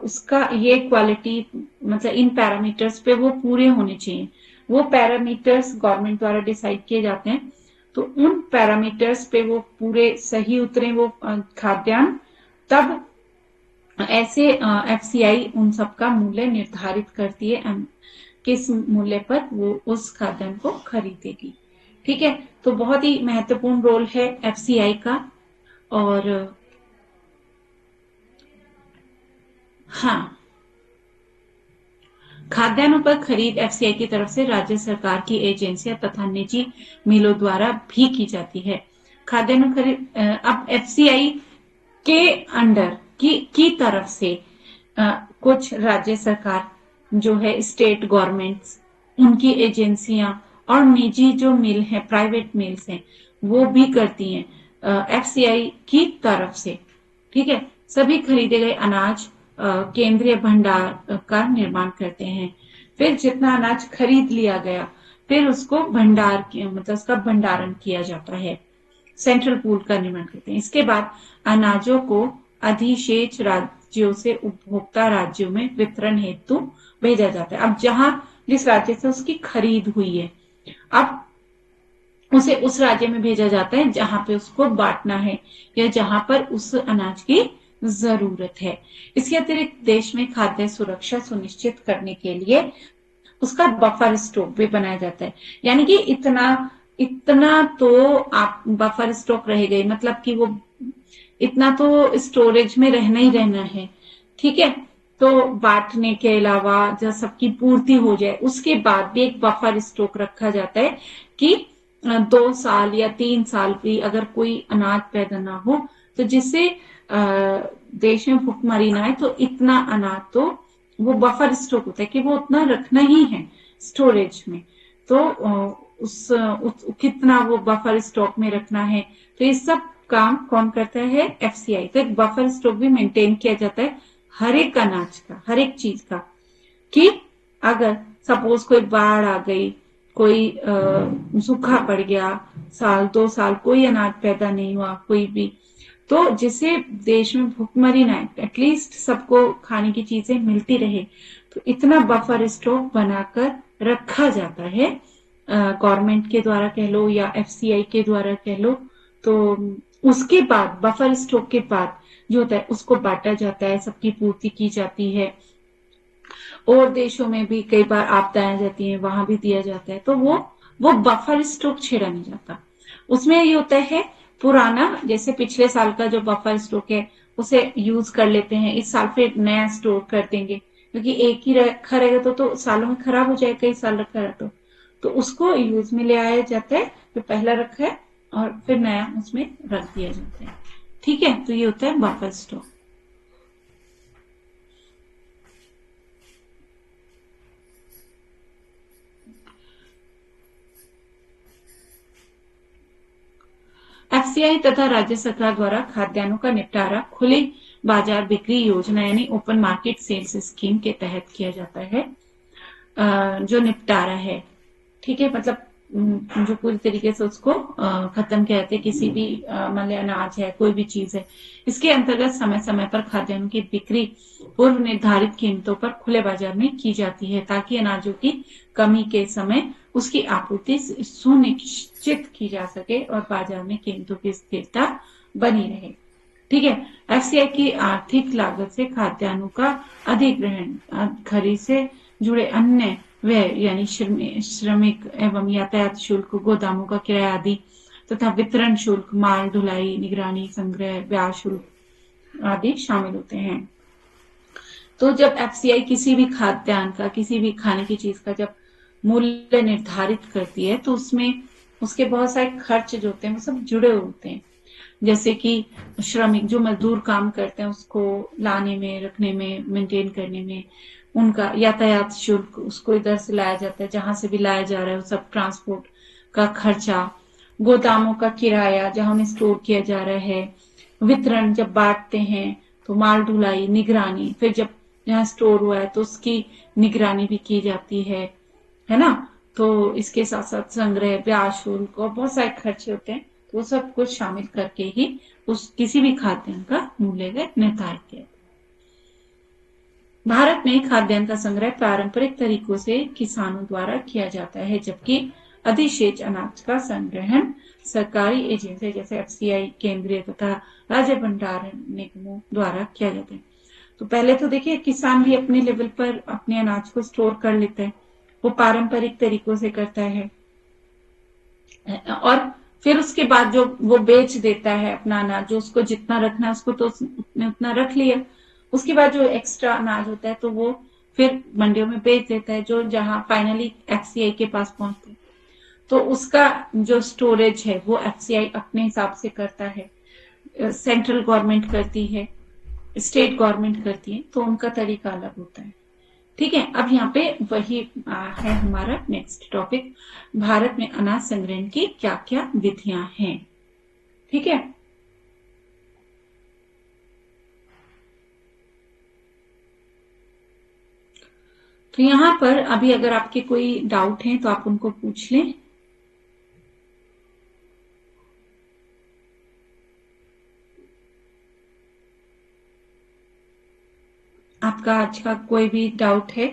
उसका ये क्वालिटी मतलब इन पैरामीटर्स पे वो पूरे होने चाहिए, वो पैरामीटर्स गवर्नमेंट द्वारा डिसाइड किए जाते हैं। तो उन पैरामीटर्स पे वो पूरे सही उतरे वो खाद्यान्न, तब ऐसे FCI उन सब का मूल्य निर्धारित करती है किस मूल्य पर वो उस खाद्यान्न को खरीदेगी। ठीक है, तो बहुत ही महत्वपूर्ण रोल है एफसीआई का। और हाँ, खाद्यान्नों पर खरीद एफसीआई की तरफ से राज्य सरकार की एजेंसियां तथा निजी मिलों द्वारा भी की जाती है। खाद्यान्न खरीद अब एफसीआई के अंडर की तरफ से कुछ राज्य सरकार जो है, स्टेट गवर्नमेंट्स, उनकी एजेंसियां और निजी जो मिल है, प्राइवेट मिल्स हैं, वो भी करती हैं एफसीआई की तरफ से। ठीक है, सभी खरीदे गए अनाज केंद्रीय भंडार का निर्माण करते हैं। फिर जितना अनाज खरीद लिया गया, फिर उसको भंडार मतलब उसका भंडारण किया जाता है, सेंट्रल पूल का निर्माण करते हैं। इसके बाद अनाजों को अधिशेष राज्यों से उपभोक्ता राज्यों में वितरण हेतु भेजा जाता है। अब जहां जिस राज्य से उसकी खरीद हुई है, अब उसे उस राज्य में भेजा जाता है जहां पे उसको बांटना है या जहां पर उस अनाज की जरूरत है। इसके अतिरिक्त देश में खाद्य सुरक्षा सुनिश्चित करने के लिए उसका बफर स्टॉक भी बनाया जाता है। यानी कि इतना तो आप बफर स्टॉक रहेगा, मतलब कि वो इतना तो स्टोरेज में रहना ही रहना है। ठीक है, तो बांटने के अलावा जब सबकी पूर्ति हो जाए उसके बाद भी एक बफर स्टॉक रखा जाता है कि 2 साल या 3 साल भी अगर कोई अनाज पैदा ना हो, तो जिससे देश में भुखमरी ना आए, तो इतना अनाज तो वो बफर स्टॉक होता है कि वो उतना रखना ही है स्टोरेज में। तो कितना वो बफर स्टॉक में रखना है, तो ये सब काम कौन करता है? एफसीआई। तो एक बफर स्टॉक भी मेंटेन किया जाता है हर एक अनाज का, हर एक चीज का, कि अगर सपोज कोई बाढ़ आ गई, कोई सूखा पड़ गया, 1-2 साल कोई अनाज पैदा नहीं हुआ कोई भी, तो जिससे देश में भुखमरी ना आए, एटलीस्ट सबको खाने की चीजें मिलती रहे, तो इतना बफर स्टॉक बनाकर रखा जाता है गवर्नमेंट के द्वारा कह लो या एफसीआई के द्वारा कह लो। तो उसके बाद बफर स्टॉक के बाद जो होता है उसको बांटा जाता है, सबकी पूर्ति की जाती है। और देशों में भी कई बार आपदाएं आ जाती हैं, वहां भी दिया जाता है। तो वो बफर स्टॉक छेड़ा नहीं जाता। उसमें ये होता है पुराना, जैसे पिछले साल का जो बफर स्टॉक है उसे यूज कर लेते हैं, इस साल फिर नया स्टोर कर देंगे, क्योंकि एक ही रखा रहेगा तो सालों में खराब हो जाएगा, कई साल रखा रहा तो उसको यूज में ले आया जाता है, जो पहला रखा है और फिर नया उसमें रख दिया जाता है। ठीक है, तो ये होता है बफर स्टॉक। एफसीआई तथा राज्य सरकार द्वारा खाद्यान्नों का निपटारा खुले बाजार बिक्री योजना यानी ओपन मार्केट सेल्स स्कीम के तहत किया जाता है। जो निपटारा है, ठीक है, मतलब जो पूरी तरीके से उसको खत्म किया जाता है, किसी भी मान लिया अनाज है, कोई भी चीज है, इसके अंतर्गत समय समय पर खाद्यान्नों की बिक्री पूर्व निर्धारित कीमतों पर खुले बाजार में की जाती है, ताकि अनाजों की कमी के समय उसकी आपूर्ति सुनिश्चित की जा सके और बाजार में कीमतों की स्थिरता बनी रहे। ठीक है, एफसीआई की आर्थिक लागत से खाद्यान्नों का अधिग्रहण, खरीद से जुड़े अन्य व्यय यानी श्रमिक एवं यातायात शुल्क, गोदामों का किराया आदि तथा वितरण शुल्क, माल ढुलाई, निगरानी, संग्रह, ब्याज शुल्क आदि शामिल होते हैं। तो जब एफसीआई किसी भी खाद्यान्न का, किसी भी खाने की चीज का जब मूल्य निर्धारित करती है, तो उसमें उसके बहुत सारे खर्च जो होते हैं वो सब जुड़े होते हैं। जैसे कि श्रमिक जो मजदूर काम करते हैं उसको लाने में, रखने में, मेंटेन करने में, उनका यातायात शुल्क, उसको इधर से लाया जाता है, जहां से भी लाया जा रहा है वो सब ट्रांसपोर्ट का खर्चा, गोदामों का किराया जहां में स्टोर किया जा रहा है, वितरण जब बांटते हैं तो माल ढुलाई, निगरानी, फिर जब जहाँ स्टोर हुआ है तो उसकी निगरानी भी की जाती है ना। तो इसके साथ साथ संग्रह, ब्याज शुल्क और बहुत सारे खर्चे होते हैं, तो वो सब कुछ शामिल करके ही उस किसी भी खाद्यान्न का मूल्य निर्धारित किया। भारत में खाद्यान्न का संग्रह पारंपरिक तरीकों से किसानों द्वारा किया जाता है, जबकि अधिशेष अनाज का संग्रहण सरकारी एजेंसी जैसे एफसीआई, केंद्रीय तथा राज्य भंडारण निगमों द्वारा किया जाता है। तो पहले तो देखिए किसान भी अपने लेवल पर अपने अनाज को स्टोर कर लेते हैं, वो पारंपरिक तरीकों से करता है, और फिर उसके बाद जो वो बेच देता है अपना अनाज, जो उसको जितना रखना है उसको तो उसने उतना रख लिया, उसके बाद जो एक्स्ट्रा अनाज होता है तो वो फिर मंडियों में बेच देता है, जो जहां फाइनली एफसीआई के पास पहुंचता है। तो उसका जो स्टोरेज है वो एफसीआई अपने हिसाब से करता है, सेंट्रल गवर्नमेंट करती है, स्टेट गवर्नमेंट करती है, तो उनका तरीका अलग होता है। ठीक है, अब यहाँ पे वही है हमारा नेक्स्ट टॉपिक, भारत में अनाज संग्रहण की क्या क्या विधियां हैं। ठीक है, तो यहाँ पर अभी अगर आपके कोई डाउट है तो आप उनको पूछ लें। आपका आज का कोई भी डाउट है?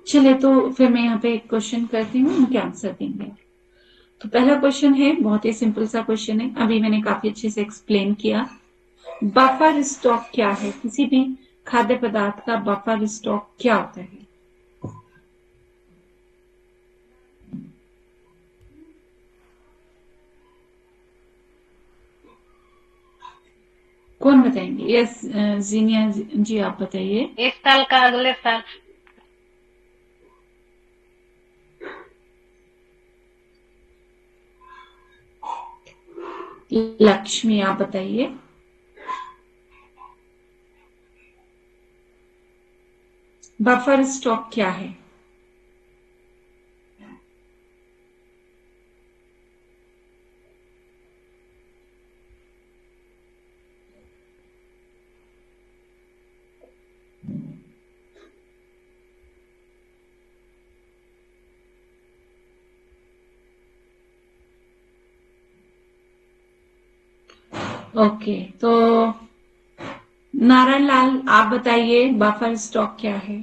चलिए, तो फिर मैं यहाँ पे एक क्वेश्चन करती हूँ, उनके आंसर देंगे। तो पहला क्वेश्चन है, बहुत ही सिंपल सा क्वेश्चन है, अभी मैंने काफी अच्छे से एक्सप्लेन किया। बफर स्टॉक क्या है? किसी भी खाद्य पदार्थ का बफर स्टॉक क्या होता है? कौन बताएंगे? यस, जीनिया जी आप बताइए। इस साल का अगले साल। लक्ष्मी आप बताइए। बफर स्टॉक क्या है? ओके, तो नारायण लाल आप बताइए, बफर स्टॉक क्या है?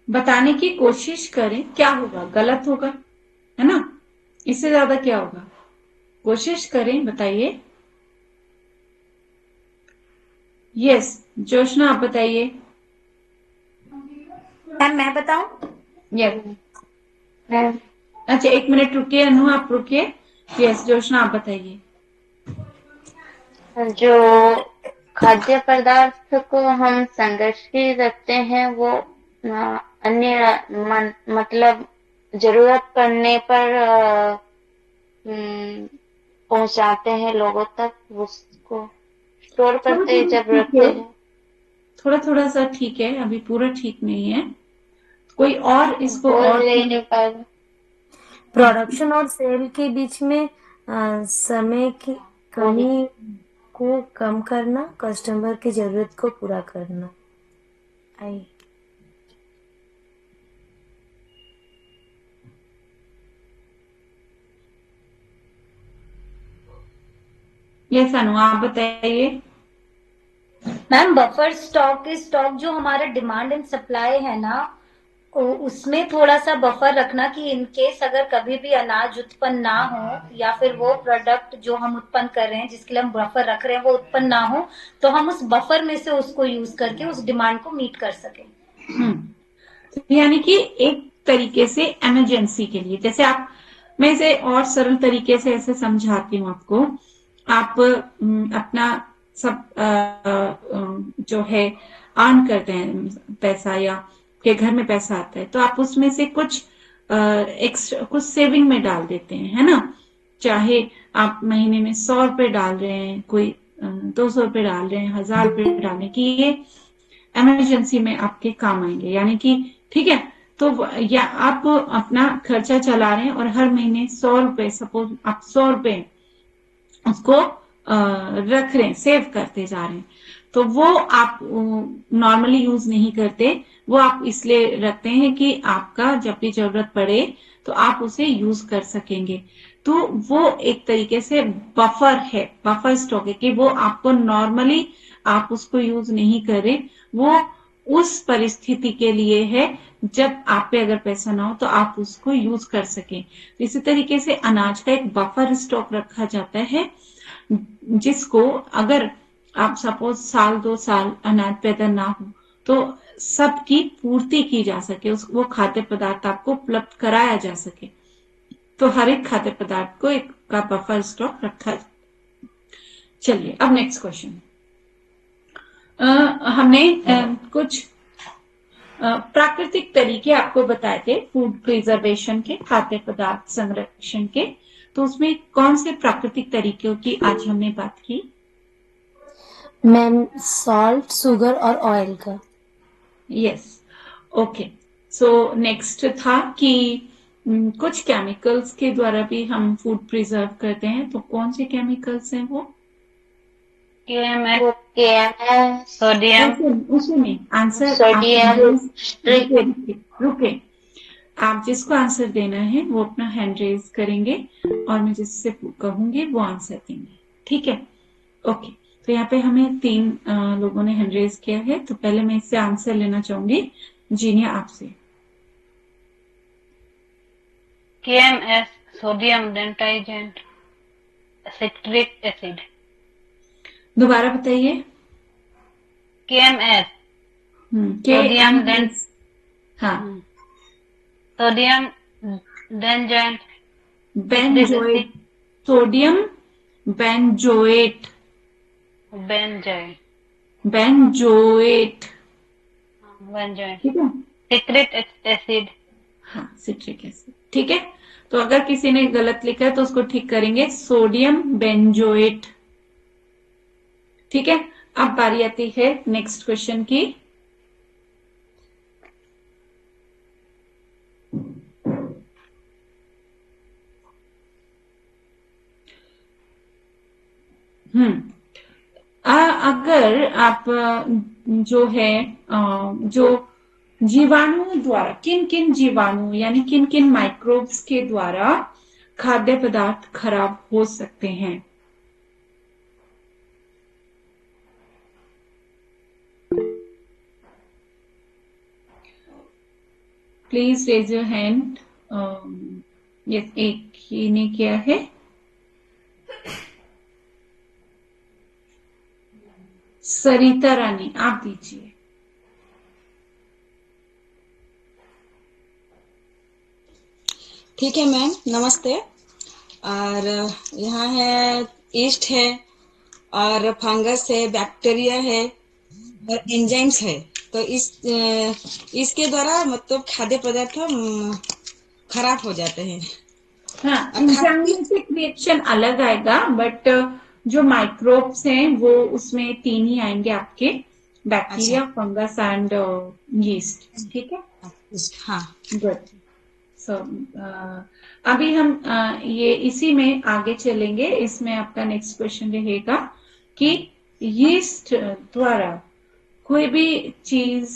बताने की कोशिश करें, क्या होगा? गलत होगा, है ना? इससे ज्यादा क्या होगा? कोशिश करें, बताइए। यस, जोशना आप बताइए। मैम मैं बताऊं? यस, अच्छा एक मिनट रुकिए, अनु आप रुकिए। यस, जोशना आप बताइए। जो खाद्य पदार्थ को हम संरक्षित रखते हैं वो अन्य मतलब जरूरत पड़ने पर पहुंचाते हैं लोगों तक, उसको स्टोर करते हैं जब रखते हैं। थोड़ा थोड़ा सा ठीक है, अभी पूरा ठीक नहीं है। कोई और इसको बोल और नहीं पा रहे। प्रोडक्शन और सेल के बीच में समय की कमी को कम करना, कस्टमर की जरूरत को पूरा करना। आई यस अनु आप बताइए। मैम बफर स्टॉक स्टॉक जो हमारा डिमांड एंड सप्लाई है ना, उसमें थोड़ा सा बफर रखना कि इन केस अगर कभी भी अनाज उत्पन्न ना हो या फिर वो प्रोडक्ट जो हम उत्पन्न कर रहे हैं जिसके लिए हम बफर रख रहे हैं वो उत्पन्न ना हो, तो हम उस बफर में से उसको यूज करके उस डिमांड को मीट कर सकें। यानी कि एक तरीके से इमरजेंसी के लिए, जैसे आप, मैं इसे और सरल तरीके से ऐसे समझाती हूँ आपको। आप अपना सब जो है अर्न करते हैं पैसा, या के घर में पैसा आता है, तो आप उसमें से कुछ एक्स्ट्रा कुछ सेविंग में डाल देते हैं, है ना? चाहे आप महीने में 100 रुपए डाल रहे हैं, कोई 200 रुपए डाल रहे हैं, 1000 रुपए डालने की, ये इमरजेंसी में आपके काम आएंगे। यानी कि ठीक है, तो या आप अपना खर्चा चला रहे हैं और हर महीने 100 रुपए, सपोज आप 100 रुपए उसको रख रहे हैं, सेव करते जा रहे हैं, तो वो आप नॉर्मली यूज नहीं करते, वो आप इसलिए रखते हैं कि आपका जब भी जरूरत पड़े तो आप उसे यूज कर सकेंगे। तो वो एक तरीके से बफर है, बफर स्टॉक है कि वो आपको नॉर्मली आप उसको यूज नहीं करें, वो उस परिस्थिति के लिए है जब आप पे अगर पैसा ना हो तो आप उसको यूज कर सकें। तो इसी तरीके से अनाज का एक बफर स्टॉक रखा जाता है, जिसको अगर आप सपोज साल 2 साल अनाज पैदा ना हो तो सबकी पूर्ति की जा सके, वो खाद्य पदार्थ आपको उपलब्ध कराया जा सके। तो हर एक खाद्य पदार्थ को एक का बफर स्टॉक रखा। चलिए अब नेक्स्ट क्वेश्चन। हमने कुछ प्राकृतिक तरीके आपको बताए थे फूड प्रिजर्वेशन के, खाद्य पदार्थ संरक्षण के। तो उसमें कौन से प्राकृतिक तरीकों की आज हमने बात की? मैम सॉल्ट, शुगर और ऑयल का। Yes, okay. सो नेक्स्ट था कि कुछ केमिकल्स के द्वारा भी हम फूड प्रिजर्व करते हैं। तो कौन से केमिकल्स हैं वो? वो KMS, सोडियम, उसी में आंसर सोडियम, रुके। आप जिसको आंसर देना है वो अपना हैंड रेज करेंगे और मैं जिससे कहूंगी वो आंसर देंगे, ठीक है? ओके, तो यहाँ पे हमें 3 लोगों ने हैंड रेज किया है। तो पहले मैं इससे आंसर लेना चाहूंगी जीनिया आपसे। KMS, सोडियम डेंटाइजेंट, सिट्रिक एसिड। दोबारा बताइए। KMS, सोडियम हाँ, सोडियम डेंजेंट, बेंजोएट, सोडियम बेंजोएट, बेंजाइन, बेंजोएट, बेंजाइन, ठीक है? Citric acid. हाँ, सिट्रिक एसिड, ठीक है। तो अगर किसी ने गलत लिखा है तो उसको ठीक करेंगे, सोडियम बेंजोएट, ठीक है। अब बारी आती है नेक्स्ट क्वेश्चन की। अगर आप जो है जो जीवाणु द्वारा किन किन जीवाणु यानी किन किन माइक्रोब्स के द्वारा खाद्य पदार्थ खराब हो सकते हैं? Please raise your hand. Yes, एक ही ने किया है। सरिता रानी, आप दीजिए। ठीक है मैम, नमस्ते। और यहाँ है ईस्ट है और फंगस है, बैक्टीरिया है और एंजाइम्स है। तो इसके द्वारा मतलब खाद्य पदार्थ खराब हो जाते हैं। हाँ, एंजाइम से रिएक्शन अलग आएगा, बट जो माइक्रोब्स हैं वो उसमें 3 ही आएंगे आपके, बैक्टीरिया, फंगस एंड यीस्ट, ठीक है? हाँ, गुड। सो अभी हम ये इसी में आगे चलेंगे। इसमें आपका नेक्स्ट क्वेश्चन रहेगा कि यीस्ट द्वारा कोई भी चीज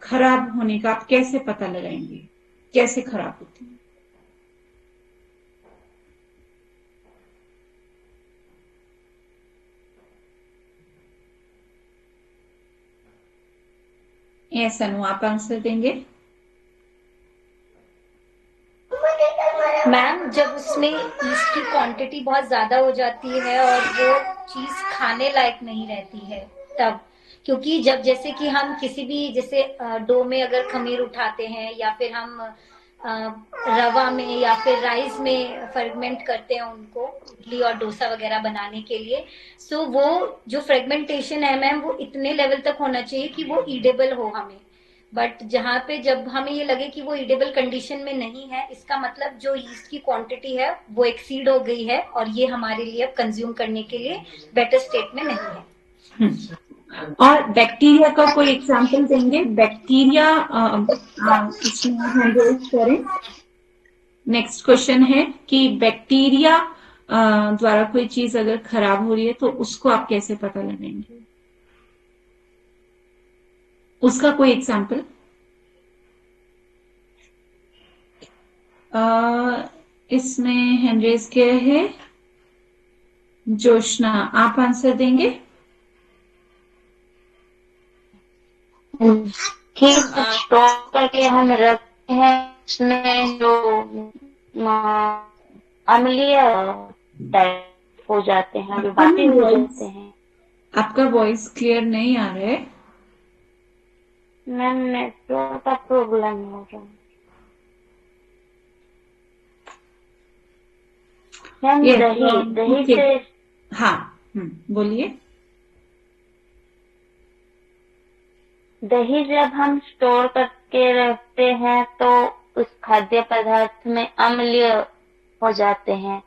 खराब होने का आप कैसे पता लगाएंगे, कैसे खराब होती है? ऐसा नु आप आंसर देंगे? मैम, जब उसमें ईस्ट की क्वांटिटी बहुत ज्यादा हो जाती है और वो चीज खाने लायक नहीं रहती है तब, क्योंकि जब जैसे कि हम किसी भी जैसे डो में अगर खमीर उठाते हैं या फिर हम रवा में या फिर राइस में फर्मेंट करते हैं उनको इडली और डोसा वगैरह बनाने के लिए, सो वो जो फ्रेगमेंटेशन है मैम वो इतने लेवल तक होना चाहिए कि वो ईडेबल हो हमें। बट जहाँ पे जब हमें ये लगे कि वो ईडेबल कंडीशन में नहीं है, इसका मतलब जो यीस्ट की क्वांटिटी है वो एक्सीड हो गई है और ये हमारे लिए अब कंज्यूम करने के लिए बेटर स्टेट में नहीं है। और बैक्टीरिया का कोई एग्जांपल देंगे? बैक्टीरिया इसमें हैंडल करें। नेक्स्ट क्वेश्चन है कि बैक्टीरिया द्वारा कोई चीज अगर खराब हो रही है तो उसको आप कैसे पता लगाएंगे? उसका कोई एग्जाम्पल? इसमें हैंड रेज किया है जोशना, आप आंसर देंगे? ठीक है, स्टोर करके हम रखते हैं, उसमें जो अम्लीय टाइप हो जाते हैं, जो बातें हो जाते हैं। आपका वॉइस क्लियर नहीं आ रहा है। मैम नेटवर्क का प्रॉब्लम हो रहा है मैम। Yes, दही okay. से हाँ, बोलिए। दही जब हम स्टोर करके रखते हैं तो उस खाद्य पदार्थ में अम्लीय हो जाते हैं,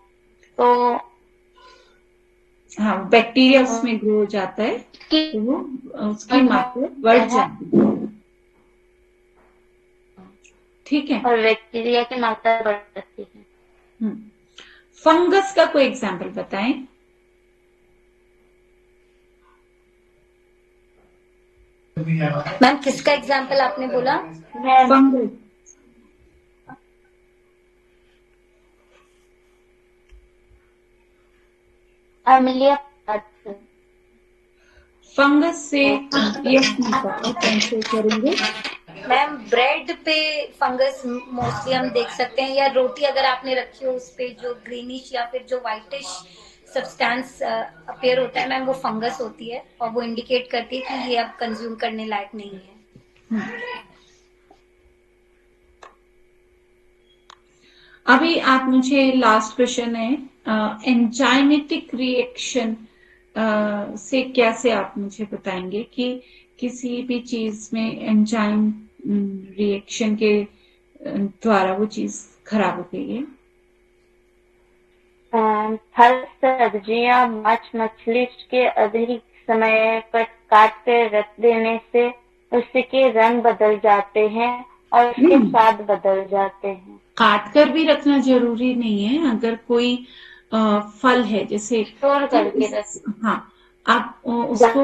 तो हाँ, बैक्टीरिया उसमें ग्रो हो जाता है, तो वो उसकी मात्रा बढ़ जाती है। ठीक है, और बैक्टीरिया की मात्रा बढ़ जाती है। फंगस का कोई एग्जाम्पल बताएं। मैम किसका एग्जाम्पल आपने बोला? फंगस। अम्लीय पदार्थ। फंगस से यस आंसर करेंगे। मैम ब्रेड पे फंगस मोस्टली हम देख सकते हैं, या रोटी अगर आपने रखी हो उस पे जो ग्रीनिश या फिर जो व्हाइटिश सब्सटेंस अपीयर होता है मैम, वो फंगस होती है और वो इंडिकेट करती है कि ये अब कंज्यूम करने लायक नहीं है। अभी आप मुझे लास्ट क्वेश्चन है, एंजाइमेटिक रिएक्शन से कैसे आप मुझे बताएंगे कि किसी भी चीज में एंजाइम रिएक्शन के द्वारा वो चीज खराब हो गई है। फल सब्जियां मांस मछली के अधिक समय पर काट कर रख देने से उसके रंग बदल जाते हैं और उसके स्वाद बदल जाते हैं। काट कर भी रखना जरूरी नहीं है, अगर कोई फल है जैसे स्टोर करके हाँ, आप उसको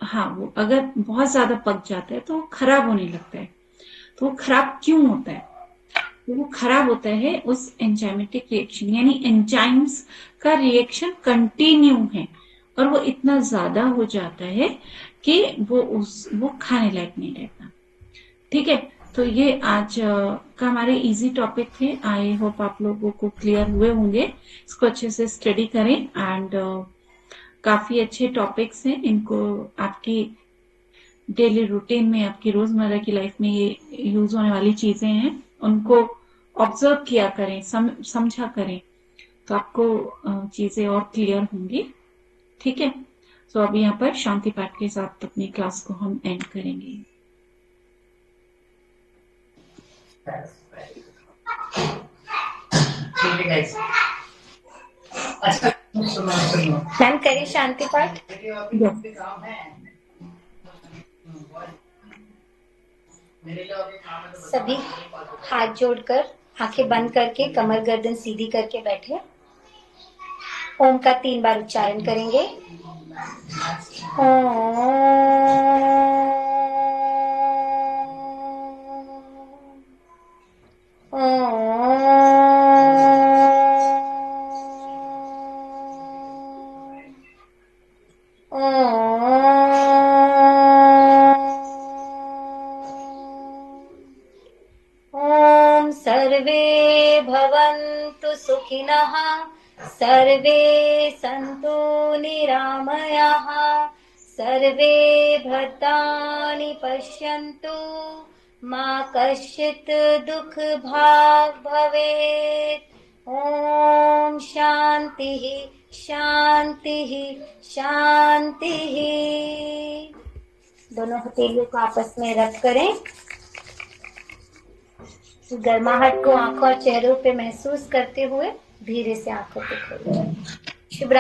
हाँ, वो अगर बहुत ज्यादा पक जाता है तो वो खराब होने लगता है। तो वो खराब क्यों होता है? तो वो खराब होता है उस एंजाइमेटिक रिएक्शन, यानी एंजाइम्स का रिएक्शन कंटिन्यू है और वो इतना ज्यादा हो जाता है कि वो खाने लायक नहीं रहता। ठीक है, तो ये आज का हमारे इजी टॉपिक थे। आई होप आप लोगों को क्लियर हुए होंगे। इसको अच्छे से स्टडी करें एंड काफी अच्छे टॉपिक्स हैं, इनको आपकी डेली रूटीन में, आपकी रोजमर्रा की लाइफ में ये यूज होने वाली चीजें हैं, उनको ऑब्जर्व किया करें, समझा करें, तो आपको चीजें और क्लियर होंगी। ठीक है, तो अभी यहाँ पर शांति पाठ के साथ अपनी क्लास को हम एंड करेंगे। मैम करिए शांति पाठ। सभी हाथ जोड़कर आंखें बंद करके कमर गर्दन सीधी करके बैठे। ओम का 3 बार उच्चारण करेंगे। ओम सर्वे भवन्तु सुखिनः, सर्वे सन्तु निरामयाः, सर्वे भद्राणि पश्यन्तु, मा कश्चित् दुःखभाग् भवेत्। ओम शांतिः शांतिः शांतिः। दोनों हथेलियों को आपस में रब करें। गर्माहट को आंखों और चेहरों पे महसूस करते हुए धीरे से आंखों को खोलें। शुभ रात्रि।